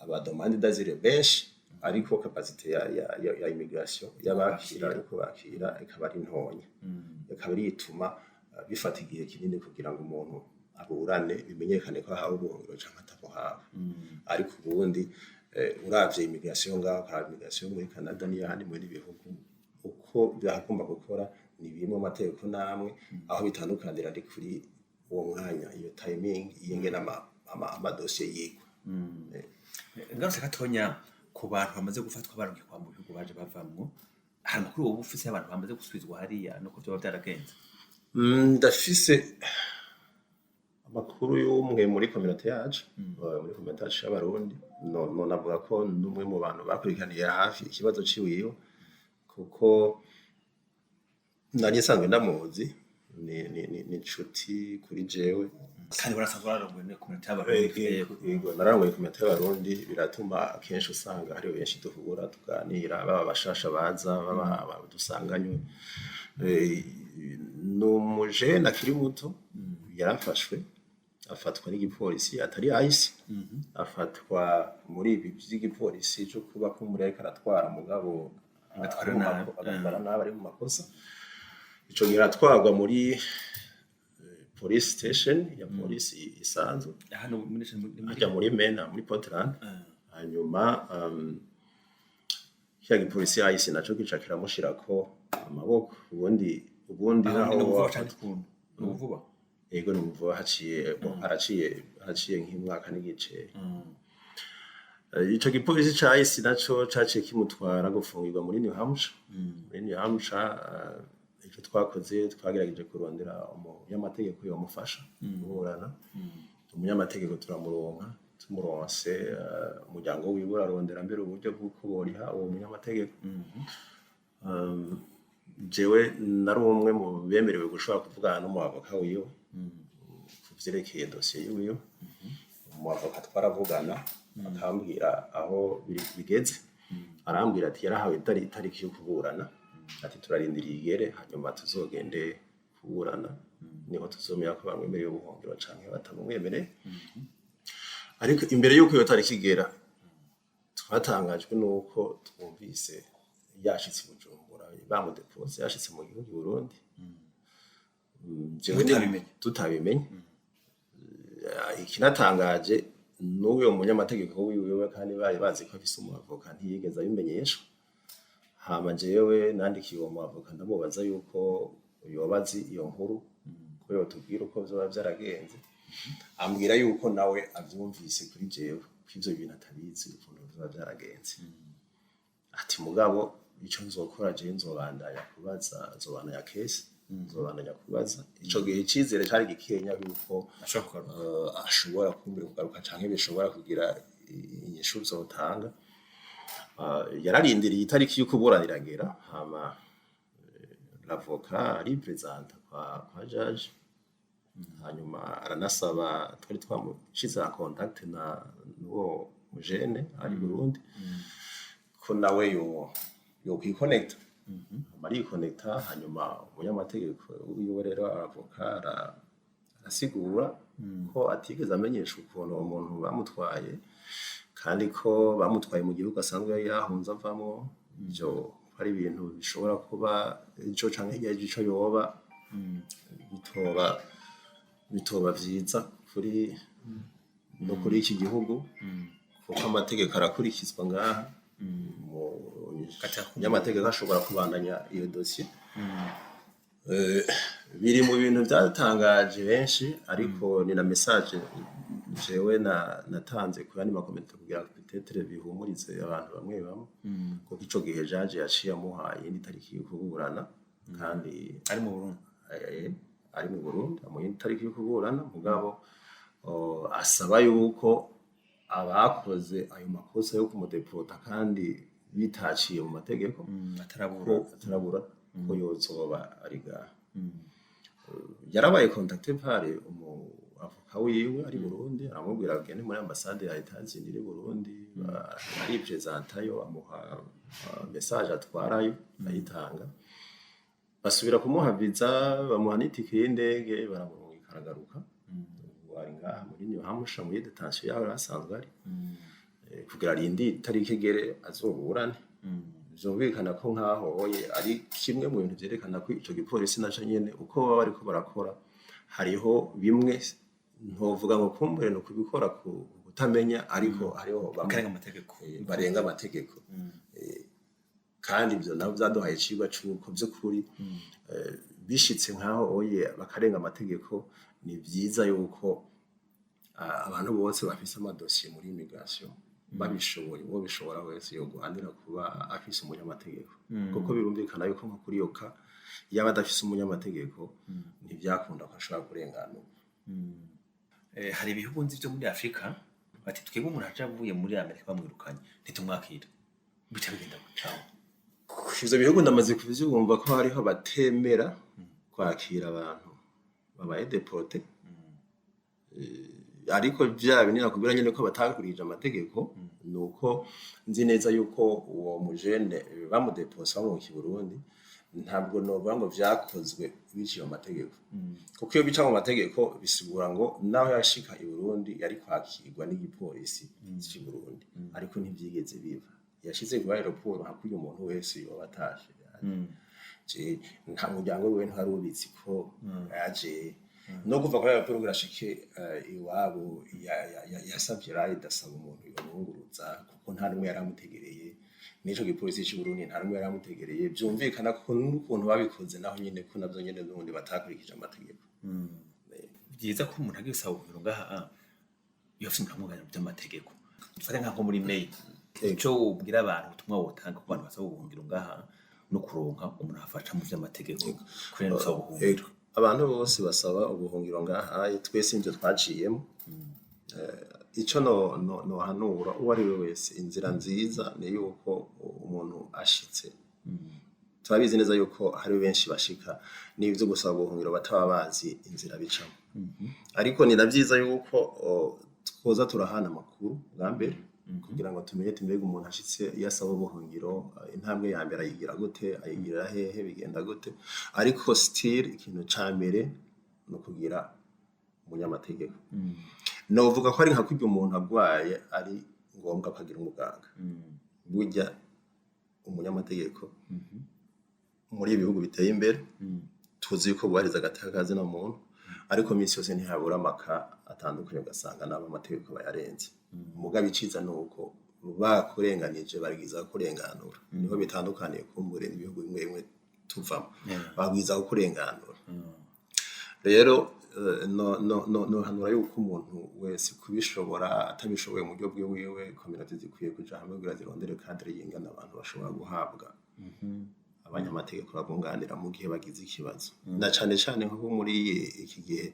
abadomande d'asile benshi ariko capacité ya immigration y'abakira ariko bakira ikaba ari ntonya ikaba ari ituma bifata igihe kinini kugira ngo umuntu aburane bimenyekane ko ahawe ubuhungiro canke atabuhawe ariko ubundi uravye immigration ngaho ka immigration muri Canada niyo handi muri bihugu uko byagomba gukora ni bimwe amategeko namwe aho bitandukanira ari kuri uwo mwanya iyo timing yengena ama dossier yigwa ngarutse gatonya ku bantu bamaze gufatwa baronke kwa mu bihugu baje bavamwo hari makuru ubu ufise abantu bamaze gusubizwa hariya no kuvyo byaragenze ndafise amakuru y'umwe muri community yacu muri community yacu y'abarundi no navuga ko n'umwe mu bantu bakurikiraniye hafi ikibazo ciwiwe kuko nari nsanzwe ndamuzi ni inshuti kuri jewe kandi barasanzwe barongoye ne community y'abarundi yego narangoye community y'abarundi biratuma akenshi usanga hari benshi duhura tuganira baba bashasha baza baba dusanganywe n'umujene akiri muto yarafashwe afatwa n'igipolisi atari ICE afatwa muri ibi by'igipolisi cyo kuba ko muri ariko aratwara mugabo agatwara nabi ari mu makosa ico gihe aratwarwa muri police station ya polisi isanzwe hano ajya muri Mena muri Portland hanyuma ya gipolisi ICE naco gica kiramushirako amaboko ubundi naho vuba yego numva haraciye nk'imwaka n'igice ico gipolisi ca ICE naco caciye kimutwara gufungirwa muri New Hampshire icyo twakoze twagerageje kurondera umunyamategeko yomufasha guhurana umunyamategeko tumuronse umuryango wiwe urarondera mbere uburyo bw'uko boriha uwo munyamategeko jewe nari umwe mu bemerewe gushobora kuvugana n'umuavoka wiwe ku vyerekeye dosiye yiwe umuavoka twaravugana akambwira aho bigeze arambwira ati yarahawe itariki yo kuburana ati turarindiriye igere hanyuma tuzogende kuburana niho tuzomera ko bamwemereye ubuhungiro canke batamwemereye ariko imbere yuko iyo tariki igera twatangajwe nuko twumvise yashitse Bujumbura bamudepose yashitse mu gihugu Burundi tutabimenye ikinatangaje n'uwo munyamategeko wiwe kandi bari bazi ko afise umuavoka ntiyigeze abimenyesha hama jewe nandikiye uwo muavoka ndamubaza yuko yobazi iyo nkuru ko yotubwira uko vyoba vyaragenze ambwira yuko nawe avyumvise kuri jewe ko ivyo bintu atabizi ukuntu vyoba vyaragenze ati mugabo ico nzokora jewe nzobandanya kubaza ico gihe icizere cari gikenya yuko ashobora kumbira kugaruka canke bishobora kugira inyishu zotanga yararindiriye itariki yo kuburanira iragera hama l'avocat ari presenta kwa judge hanyuma aranasaba twari twamushize en contact na nuwo mujene ari Burundi ko nawe yo kwiconnecta amari connecta hanyuma umunyamategeko wiwe rero avocat arasigura ko atigeze amenyesha ukuntu umuntu bamutwaye kandi ko bamutwaye mu gihugu asanzwe yahunze avamo byo hari ibintu bishobora kuba ico canke ico yoba bitoba vyiza kuri no kuri iki gihugu kuko amategeko arakurikizwa ngaha nyamategeko ashobora kubandanya iyo dossier biri mu bintu byatangaje benshi ariko ni na message jewe natanze ku yandi makomite kugira ngo peut-être bihumurize abantu bamwe kuko ico gihe jaje yaciye amuhaye indi tariki yo kuburana kandi ari mu Burundi amuhaye tariki yo kuburana mugabo asaba yuko abakoze ayo makosa yo kumudepota kandi bitaciye mu mategeko atarabura ko yozoba ariga yarabaye contacté par avoka wiwe ari Burundi aramubwira agende muri ambassade ya Etats-Unis iri Burundi ari presentayo amuha message atwarayo ayitanga basubira kumuha visa bamuha n'itike y'indege baramurungika aragaruka wari ngaha muri New Hampshire muri detention yaho asanzwe ari kugira arindi tariki gere azoburane byumvikana ko nkaho ari kimwe mu bintu byerekana ko ico gipolisi naco nyene uko baba bariko barakora hariho bimwe ntovuga ngo kumbure no kubikora ku kutamenya ariko hariho barenga amategeko kandi ibyo nabo byaduhaye icigwa cy'uko by'ukuri bishitse nkaho bakarenga amategeko ni byiza yuko abantu bose bafise amadosiye muri immigration babishoboye uwo bishobora wese yo guhandira kuba afise umunyamategeko kuko birumvikana yuko nko kuri yoka yaba adafise umunyamategeko ntibyakunda ko ashobora kurengana hari ibihugu nzi byo muri Afrika bati twebwe umuntu aje avuye muri Amerika bamwirukanye ntitumwakira bica bigenda gucaho ivyo bihugu ndamaze kuvyumva ko hariho batemera kwakira abantu babaye deporte ariko vya binini nakubwira nyene ko batakurije amategeko nuko nzi neza yuko uwo mujene bamudeposa mu Burundi ntabwo novuga ngo vyakozwe biciye mu mategeko kuko iyo bica mu mategeko bisigura ngo naho yashika i Burundi yari kwakirwa n'igipolisi cy'i Burundi ariko ntivyigeze biva yashize ku aeroport hakuye umuntu wese yobatashe nta muryango we ntari ubitsi ko yaje no kuva kwa aeroport urashike iwabo yasavye ride asaba umuntu yomwunguruza kuko nta numwe yaramutegereye nico gipolisi cy'u Burundi nta numwe yaramutegereye byumvikana ko n'ukuntu babikoze naho nyene ko navyo nyene n'ubundi batakurikije amategeko byiza ko umuntu agiye gusaba ubuhungiro ngaha yofise umuramuganya by'amategeko dufate nko muri May ico ubwira abantu ubutumwa wotanga ku bantu basaba ubuhungiro ngaha no kuronka umuntu afasha mu by'amategeko kuri no usaba ubuhungiro abantu bose basaba ubuhungiro ngaha twese ivyo twaciyemo ico no hanura uwo ari we wese inzira nziza ni yuko umuntu ashitse turabizi neza yuko hari benshi bashika n'ivyo gusaba ubuhungiro bataba bazi inzira bicamo ariko ni navyiza yuko twoza turahana amakuru bwa mbere kugira ngo tumenye mbega umuntu ashitse yasaba ubuhungiro intambwe ya mbere ayigira gute ayigira hehe bigenda gute ariko still ikintu ca mbere no kugira umunyamategeko novuga ko ari nka kurya umuntu agwaye ari ngombwa akagira umuganga burya umunyamategeko muri ibihugu biteye imbere tuzi ko bwariza agatakazi na muntu ariko minsi yose ntihabura amaka atandukanye ugasanga nabo amategeko bayarenze umugabe iciza nuko bakurenganije barigiza kurenganura niho bitandukaniye kumbure ibihugu bimwe bimwe tuvamo bagwiza kurenganura rero no hanura yuko umuntu wese kubishobora atabishoboye mu buryo bwiwe community zikwiye kuja hamwe kugira zirondere cadre yingana abantu bashobora guhabwa abanyamategeko babunganira mu gihe bagize ikibazo na cane nko muri iki gihe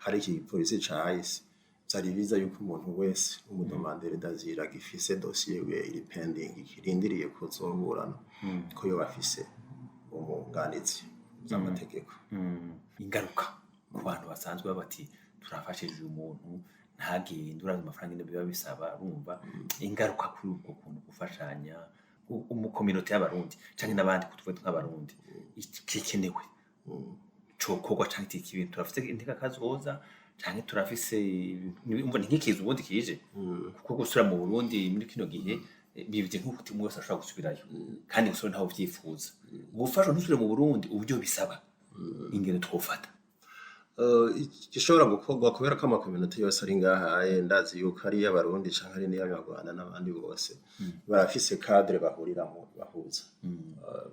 hari iki polisi ca ICE byari biza yuko umuntu wese umudomandere dazira gifise dossier we iri pending ikirindiriye kuzoburana ko yo bafise umwunganizi z'amategeko ingaruka ku bantu basanzwe babati turafashije umuntu ntagihindura amafaranga ine biba bisaba urumva ingaruka kuri ubwo kuntu gufashanya umukominote y'abarundi canke n'abandi kutwe tw'abarundi ikikenewe cokorwa canke ikibintu turafite inteka kazoza canke turafise umva ntikikiza ubundi kije kuko gusura mu Burundi muri kino gihe bivye nk'uko timwe wese ashobora gusubirayo kandi gusura ntaho vyifuza gufasha ntusubire mu Burundi uburyo bisaba ingene twofata gishobora gukorwa kubera ko amakominote yose ari ngaha ndazi yuko ari y'abarundi canke ari n'iy'abanyarwanda n'abandi bose barafise cadre bahuriramo bahuza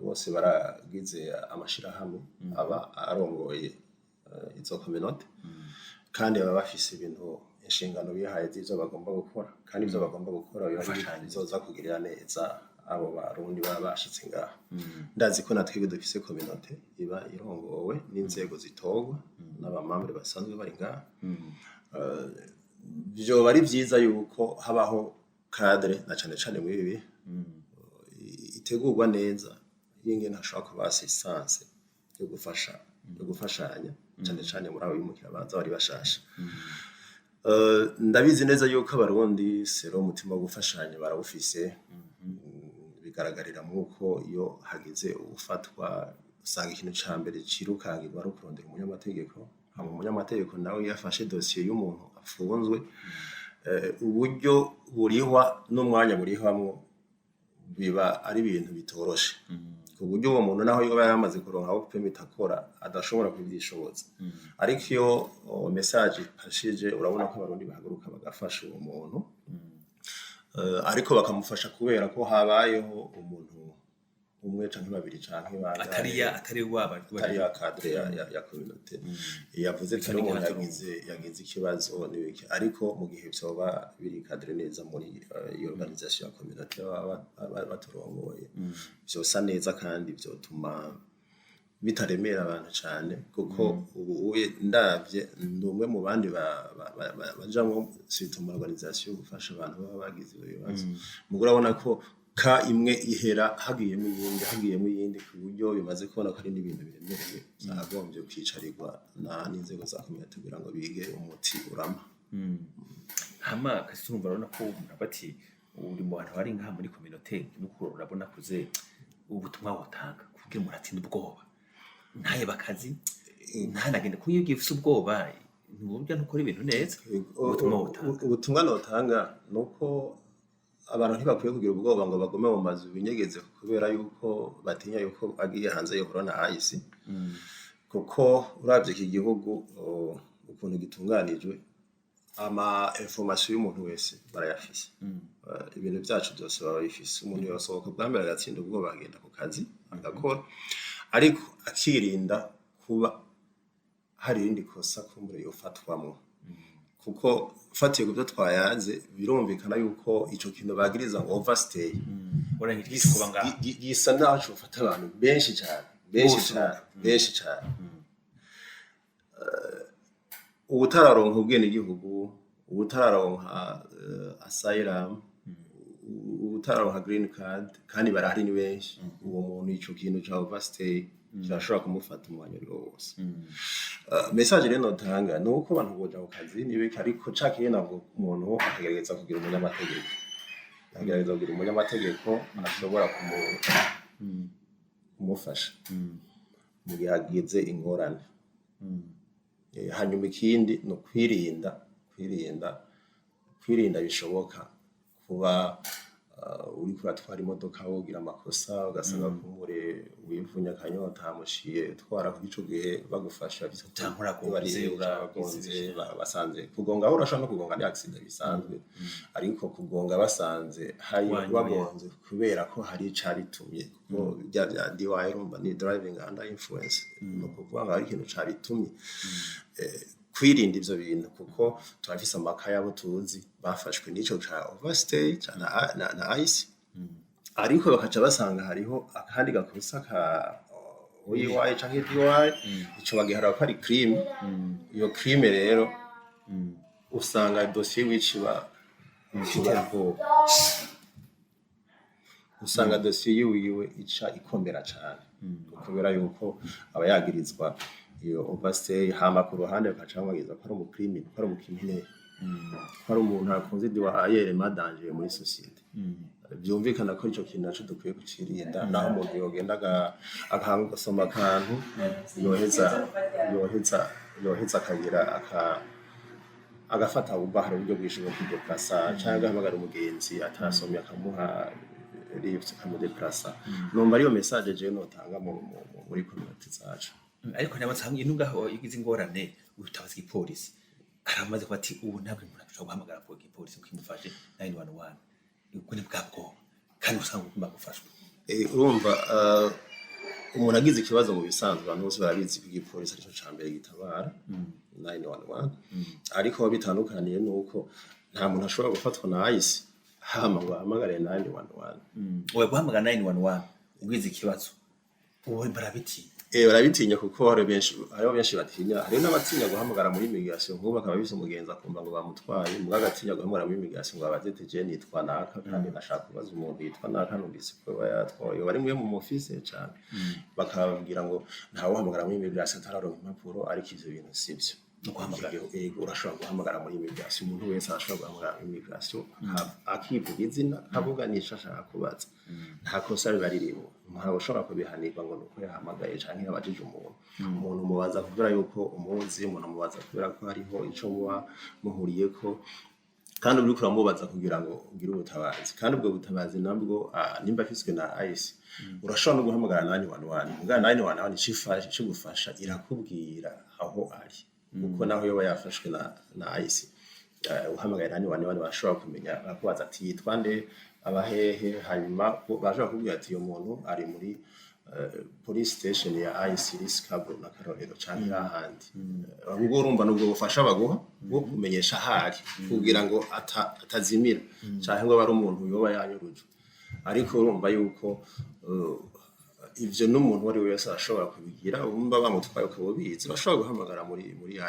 bose baragize amashirahamwe aba arongoye izo kominote kandi baba bafise ibintu inshingano bihaye z'ivyo bagomba gukora kandi ivyo bagomba gukora bizoza kugirira neza abo barundi baba bashitse ngaha ndazi ko natwe dufise communauté iba irongowe n'inzego zitorwa n'abamambre basanzwe bari ngaha byo bari vyiza yuko habaho cadre na cane muri ibi itegurwa neza yingene hashobora kuba assistance yo gufashanya cane muri abo bimukira baza bari bashasha ndabizi neza yuko abarundi sero umutima wo gufashanya barawufise bigaragarira muko iyo hagize ufatwa usanga ikintu ca mbere cirukangirwa ari kurondera umunyamategeko hama umunyamategeko nawe yafashe dossier y'umuntu afunzwe uburyo burihwa n'umwanya burihwamwo biba ari ibintu bitoroshe ku buryo uwo muntu naho yoba yaramaze kuronka aho permit akora adashobora kubyishoboza ariko iyo message pashije urabona ko abarundi bahaguruka bagafasha uwo muntu ariko bakamufasha kubera ko habayeho umuntu umwe canke babiri canke banga atari waba ya cadre ya communauté yavuze ko umuntu yagize ikibazo n'ibiki ariko mu gihe byoba biri cadre neza muri iyo organisation ya communauté baturongoye byosa neza kandi byotuma bitaremera abantu cyane kuko ubu ndavye ndumwe mu bandi bajamwo sitoma organisation gufasha abantu baba bagize ibibazo mugura abona ko ka imwe ihera hagiyemo iyindi ku buryo bimaze kubona ko ari n'ibintu biremereye zagombye kwicarirwa n'inzego za komite kugira ngo bige umuti urama hama kasumva urabona ko bati uri mu bantu bari nka muri communauté nuko urabona kuze ubutumwa butanga kugira muratinda ubwoba ntaye bakazi ntanagende ko iyo gifise ubwoba n'uburyo nukora ibintu neza ubutumwa notanga nuko abantu ntibakwiye kugira ubwoba ngo bagume mu mazu binyegeze kubera yuko batinya yuko agiye hanze yo corona ayisi kuko uravye iki gihugu ukuntu gitunganijwe ama information y'umuntu wese barayafise ibintu byacu byose baba bifise umuntu yosohoka bwambere agatsinda ubwoba agenda ku kazi agakora ariko akirinda kuba hari irindi kosa kumbure yofatwamwo kuko fatiye ku byo twayaze birumvikana yuko ico kintu bagiriza ngo overstay gisa naho cofata abantu benshi cyane ubutararonka ubwenegihugu ubutararonka asylum ubutararonka green card kandi barahari ni benshi uwo muntu ico kintu ca overstay kirashobora kumufata umwanya wose message rero notanga nuko abantu boja ku kazi nibe ariko cakiye nabwo umuntu akagerageza kugira umunyamategeko ashobora kumufasha mu gihe agize ingorane hanyuma ikindi no kwirinda bishoboka kuba uri kuratwara imodoka wogira amakosa ugasanga kumure wivunya kanyota mushiye twara kuri ico gihe bagufasha bitankora uragonze basanze kugonga aho urashaka kugonga ni accident bisanzwe ariko kugonga basanze hari bagonze kubera ko hari icaritumye kuko bya DIY rumba ni driving under influence no kuvuga ngo ari ikintu caritumye kwirinda ivyo bintu kuko turafise amaka yabo tuzi bafashwe n'ico ca overstay na ice ariko bakaca basanga hariho akandi gakosa ka OIY canke DIY ico bagihara ko ari crime iyo crime rero usanga dossier wiciba usanga dossier yiwe ica ikomera cyane kubera yuko abayagirizwa iyo overstay hama ku ruhande bakacamwagiza ko ari umucriminal ko ari umukriminal ko ari umuntu akunze DIY madanje muri society byumvikana ko ico kintu naco dukwiye kucirinda naho umuntu yogendaga akangasoma akantu yoheza akagira agafata ubahara uburyo bwishobora kudeplasa cyangwa ahamagara umugenzi atasomye akamuha lift akamudeplasa numva ariyo message je notanga muri community zacu ariko nabatse hamwe inungaho igize ingorane ubutabazi ipolisi aramaze ko ati ubu ntabwo umuntu ashobora guhamagara ko ipolisi ukimufashe 911 uko ni bwabwo kandi usanga ugomba gufashwa urumva umuntu agize ikibazo mu bisanzwe abantu bose barabizi ko igipolisi arico cambere gitabara 911 ariko bitandukaniye nuko nta muntu ashobora gufatwa na ICE hama ngo ahamagare 911 wowe guhamagara 911 ugize ikibazo uwo barabiti barabitinya kuko hari benshi batinya hari n'abatinya guhamagara muri immigration nk'ubu akaba bise umugenza kumva ngo bamutwaye mu gatinya guhamagara muri immigration ngo abazete je nitwa naka kandi nashaka kubaza umuntu yitwa naka numvise ko yatwaye bari mu office cyane bakababwira ngo ntawe uhamagara muri immigration atararonka impapuro ariko ivyo bintu sivyo guhamagara urashobora guhamagara muri immigration umuntu wese arashobora guhamagara muri immigration akivuga izina avuga nico ashaka kubaza nta kosa biba ririmo ntawe ushobora kubihanirwa ngo nuko yahamagaye canke yabajije umuntu mubaza kugira yuko umuzi umuntu mubaza kugira ko hariho ico muba muhuriyeko kandi uri kuramubaza kugira ngo ugire ubutabazi kandi ubwo butabazi nabwo nimba fiswe na ICE urashobora no guhamagara 911 mugana 911 cifasha irakubwira aho ari uko naho yoba yafashwe na ICE uhamagaye 911 bashobora kumenya bakubaza ati yitwa nde abahehe hanyuma bashobora kubwira ati uyo muntu ari muri police station ya ICE Riscabro na Karorero canke ahandi ubwo urumva nubwo bufasha baguha bwo kumenyesha ahari kugira ngo atazimira canke ngo bari umuntu yoba yanyuruje ariko urumva yuko ivyo n'umuntu wari wese ashobora kubigira umba bamutwaye ukabubizi bashobora guhamagara muri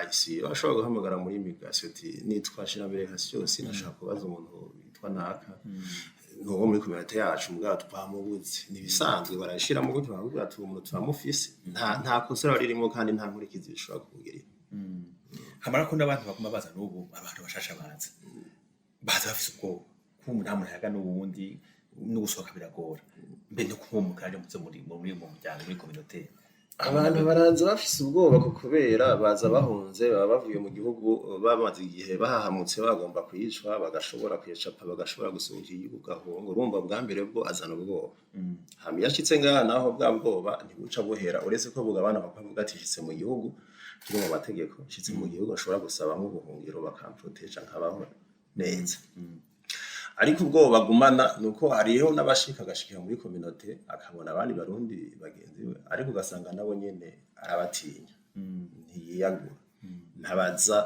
IC bashobora guhamagara muri immigration ati nitwa Shirambere Cassius nashaka kubaza umuntu witwa naka nuwo muri community yacu mbwa twamubuze nibisanzwe barashira mu gutyo bavuga ati umuntu twamufise nta kosora ririmo kandi nta nkurikizi bishobora kubugirira hamara ko n'abantu bakuma baza n'ubu abantu bashasha baza bafise ubwo kumuntu yaga n'ubundi no gusohoka biragora mbe no kumumuka ryo muri mu muryango muri community abantu baranze bafise ubwoba ko kubera baza bahunze baba bavuye mu gihugu bamaze igihe bahahamutse bagomba kwicwa bagashobora kwicapa bagashobora gusohoka igihugu gahunga urumva bwa mbere bwo azana ubwoba hama yashitse ngaha naho bwa bwoba ntibuca buhera uretse ko bugabana bakavuga ati shitse mu gihugu kiri mu mategeko shitse mu gihugu ashobora gusaba nk'ubuhungiro bakamproteja nkabaho neza ariko ubwo bagumana nuko hariho n'abashika gashikira muri community akabona abandi barundi bagenzi we ariko ugasanga nabo nyene arabatinya ntiyagura ntabaza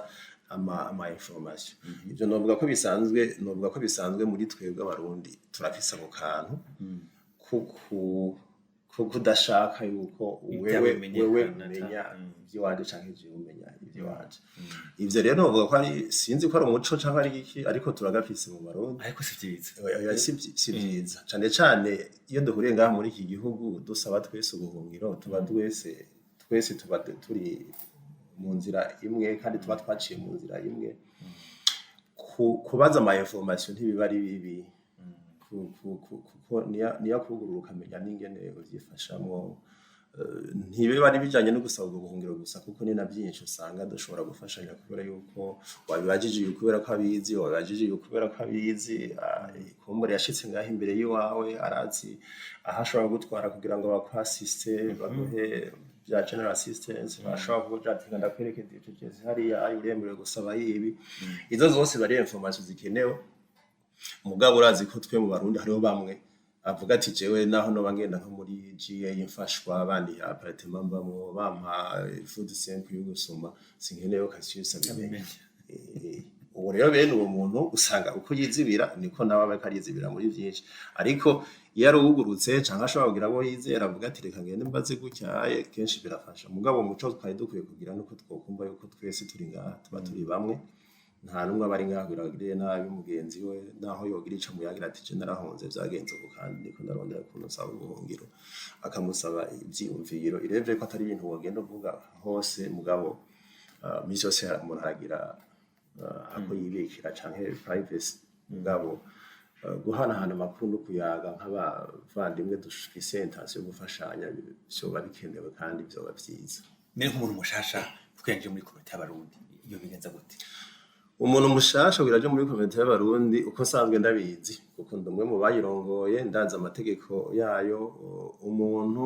ama information ibyo novuga ko bisanzwe muri twebwe abarundi turafisa mu kantu kudashaka yuko wewe umenya ibyo wanje canke je umenya ibyo wanje ivyo rero novuga ko ari sinzi ko ari umuco canke ari iki ariko turagafise mu Barundi ariko si vyiza si vyiza cane iyo duhuriye ngaha muri iki gihugu dusaba twese ubuhungiro tuba twese tuba turi mu nzira imwe kandi tuba twaciye mu nzira imwe kubaza ama information ntibiba ari bibi kuko niya kugurura ukamenya n'ingene uvyifashamwo ntibiba ari bijanye no gusaba ubuhungiro gusa kuko ni na byinshi usanga dushobora gufashanya kubera yuko wabibajije kubera ko abizi wabibajije kubera ko abizi kumbure yashitse ngaho imbere yiwawe arazi aho ashobora gutwara kugira ngo bakwasiste baguhe bya general assistance bashobora kuvuga ati ndakwereke details hariya uremerewe gusaba yibi izo zose bari information zikenewe mugabo urazi ko twe mu Barundi hariho bamwe avuga ati jewe naho no bangenda nko muri GA yimfashwa abandi apartment mbamwo bampa food stamp yo gusoma sinkeneyo Cassius abimenye ubu rero bene uwo muntu usanga uko yizibira niko nawe abakarizibira muri byinshi ariko iyo ari ugurutse canke ashobora kugira abo yizera avuga ati reka ngende mbaze gutyaye kenshi birafasha mugabo umuco twari dukwiye kugira nuko twokumva yuko twese turi ngaha tuba turi bamwe nta numwe abari ngaho biragire nabi mugenzi we naho yogira ico muyagira ati je narahonze byagenze uko kandi niko narondera kuntu saba ubuhungiro akamusaba ivyiyumviro irevye ko atari ibintu wogenda uvuga hose mugabo misi yose umuntu aragira ako yibikira canke privacy mugabo guhanahana amakuru no kuyaga nk'abavandimwe dufise intention yo gufashanya byoba bikenewe kandi byoba vyiza ni nk'umuntu mushasha twenje muri komite y'abarundi iyo bigenza gute umuntu mushasha biraje muri komite y'abarundi uko sanzwe ndabizi kuko ndumwe mu bayirongoye ndaza amategeko yayo umuntu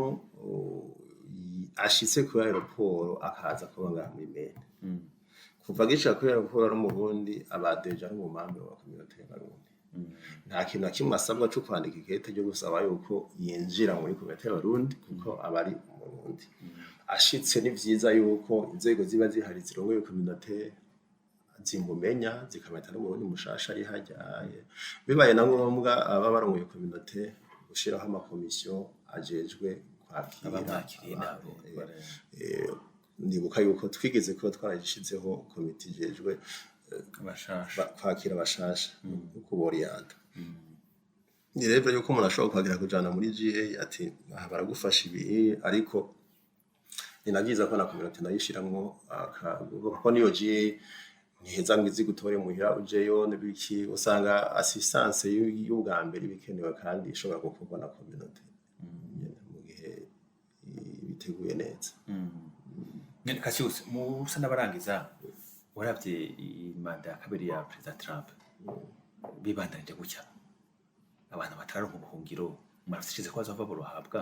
ashitse ku aeroport akaza kuba ngaha muri mene kuva gishaka ku aeroport ari mu Burundi abadeja ari mu mambe wa komite y'abarundi nta kintu kimwe asabwa cyo kwandika ikete ryo gusaba yuko yinjira muri komite y'abarundi kuko abari mu Burundi ashitse ni vyiza yuko inzego ziba zihari zirongoye komite zimumenya zikameta n'umurundi mushasha ari hajyaye bibaye na ngombwa aba barongoye komite gushiraho amakomisiyo ajejwe kwakira ndibuka yuko twigeze kuba twaragishizeho komite ijejwe kwakira abashasha kuboriyanta ni rero yuko umuntu ashobora kwagira kujana muri GA ati baragufasha ibi ariko ninabyiza ko na community nayishiramwo kuko niyo GA ntiheza ngo izi gutore muhira ujeyo n'ibiki usanga assistance y'ubwa mbere bikenewe kandi ishobora gukorwa na community mu gihe biteguye neza Nene Cassius musa n'abarangiza waravye imanda ya kabiri ya President Trump bibandanije gutya abantu bataronka ubuhungiro mwarafishize ko bazova buruhabwa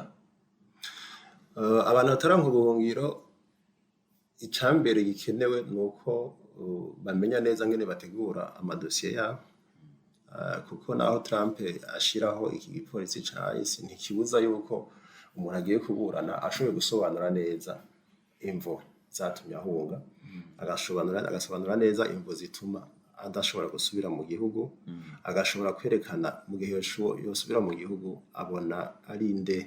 abantu bataronka ubuhungiro icambere gikenewe nuko bamenya neza ngene bategura amadosiye yabo kuko naho Trump ashiraho iki gipolisi ca ICE ntikibuza yuko umuntu agiye kuburana ashoboye gusobanura neza imvo zatumye ahunga agasobanura neza imvo zituma adashobora gusubira mu gihugu agashobora kwerekana mu gihe yosubira mu gihugu abona ari nde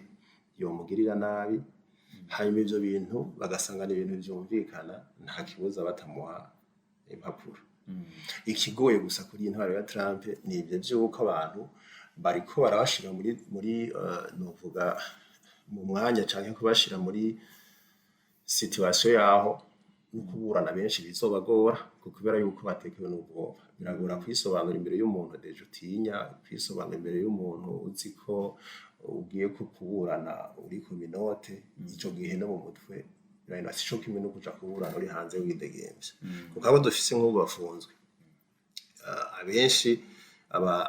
yomugirira nabi hanyuma ivyo bintu bagasanga ni ibintu vyumvikana nta kibuza batamuha impapuro. Ikigoye gusa kuri intwaro ya Trump ni ivyo vy'uko abantu bariko barabashira muri novuga mu mwanya canke kubashira muri situation yaho nukuburana benshi bizobagora kubera yuko batekewe n'ubwoba. Biragora kwisobanura imbere y'umuntu deje utinya, kwisobanura imbere y'umuntu uzi ko ugiye kuburana uri ku minote, ico gihe no mu mutwe birahindura sico kimwe no kuja kuburana uri hanze widegemvye. Kuko abo dufise nk'ubu bafunzwe abenshi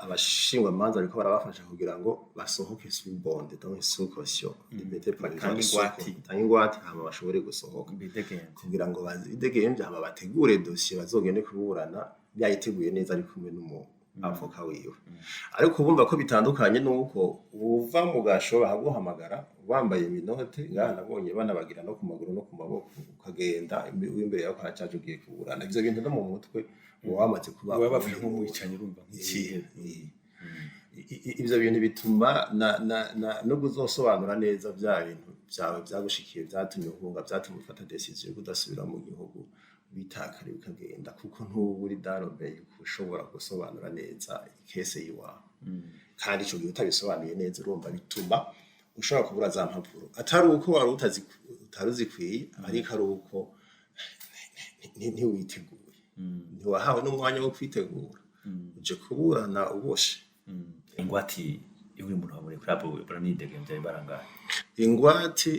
abashingwa manza ariko barabafasha kugira ngo basohoke sur bond donc sur caution limité par ingwate hama bashobore gusohoka kugira ngo bazidegemvye hama bategure dossier bazogende kuburana byayiteguye neza ari kumwe avoka wiwe. Ariko ubumva ko bitandukanye nuko uva mu gasho baguhamagara wambaye minote ngaha nabonye banabagira no ku maguru no ku maboko ukagenda imbere yaho haracaje ugiye kuburana. Ivyo bintu no mu mutwe wamaze kuba bafite nk'umwicanye urumva nk'ikihe. Ivyo bintu bituma no kuzosobanura neza bya bintu byawe byagushikiye byatumye uhunga byatumye ufata decision yo kudasubira mu gihugu bitakare bikagenda kuko ntuburi darobe ushobora gusobanura neza ikese yiwawe. Kandi ico gihe utabisobanuye neza urumva bituma ushobora kubura za mpapuro atari uko wari utaruzikwiye ariko ari uko ntiwiteguye ntiwahawe n'umwanya wo kwitegura uje kuburana uboshe. Ingwati uri umuntu wabure club buranidegemvye barangaye. Ingwati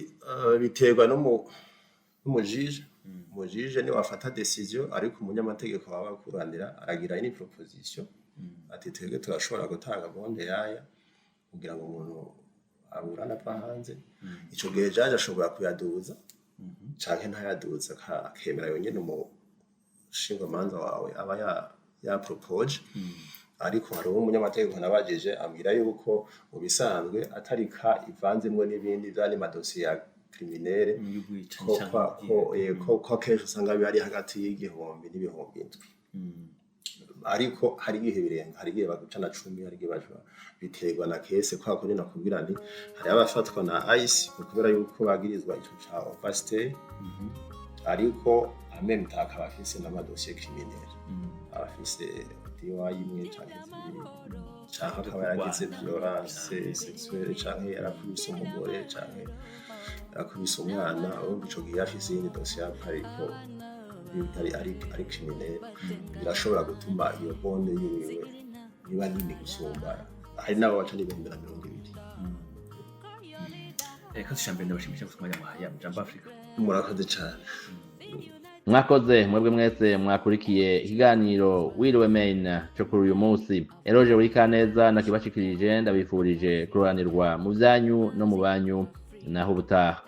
biterwa n'umujije umujije ni wafata decision ariko umunyamategeko wawe akuranira aragira ini proposition ati twebwe turashobora gutanga bonde yaya kugira ngo umuntu aburana pa hanze. Ico gihe jaje ashobora kuyaduza canke ntayaduza akemera yonyene umushinga manza wawe aba ya propose. Ariko hari umunyamategeko nabajije ambwira yuko mu bisanzwe atarika ivanzemwe n'ibindi byari madosiye ya criminelle ko kenshi usanga bari hagati y'igihumbi n'ibihumbi indwi. Ariko hari igihe birenga, hari igihe bagucana 10, hari igihe bajwa biterwa na kese kwa ko ninakubwira nti hari abafatwa na ICE kubera yuko bagirizwa ico ca overstay ariko ameme takaba afise n'amadosiye criminelle afise DUI imwe canke zibiri canke akaba yagize violence sexuelle canke yarakubise umugore canke yarakubise umwana urumva ico gihe afise iyindi dosiye ariko ari criminelle birashobora gutuma iyo bonde yiwe niba nini gusumba hari nabo baca n'ibihumbi 200. Reka tushambere ndabashimisha kutumanya mahaya mu Jambo Africa. Murakoze cyane. Mwakoze mwebwe mwese mwakurikiye ikiganiro wiriwe Maine cyo kuri uyu munsi. Eroje uri kaneza nakibashikirije ndabifurije kuranirwa mu byanyu no mu banyu naho ubutaha.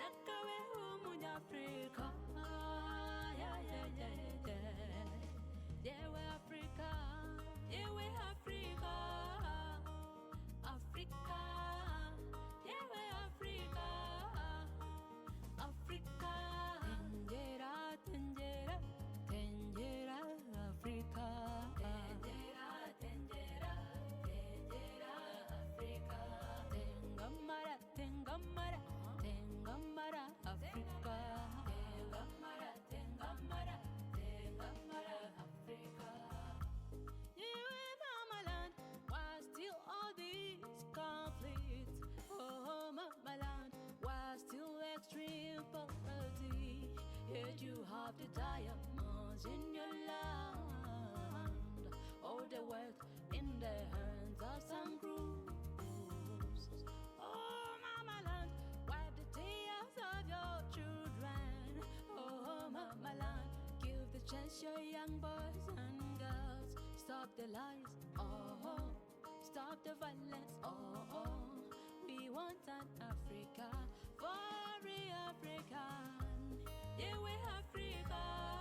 The diamonds in your land, all the wealth in the hands of some crews. Oh, mama land, wipe the tears of your children. Oh, mama land, give the chance your young boys and girls. Stop the lies, oh, stop the violence, oh, we want an Africa for every African. Yeah, we Africa.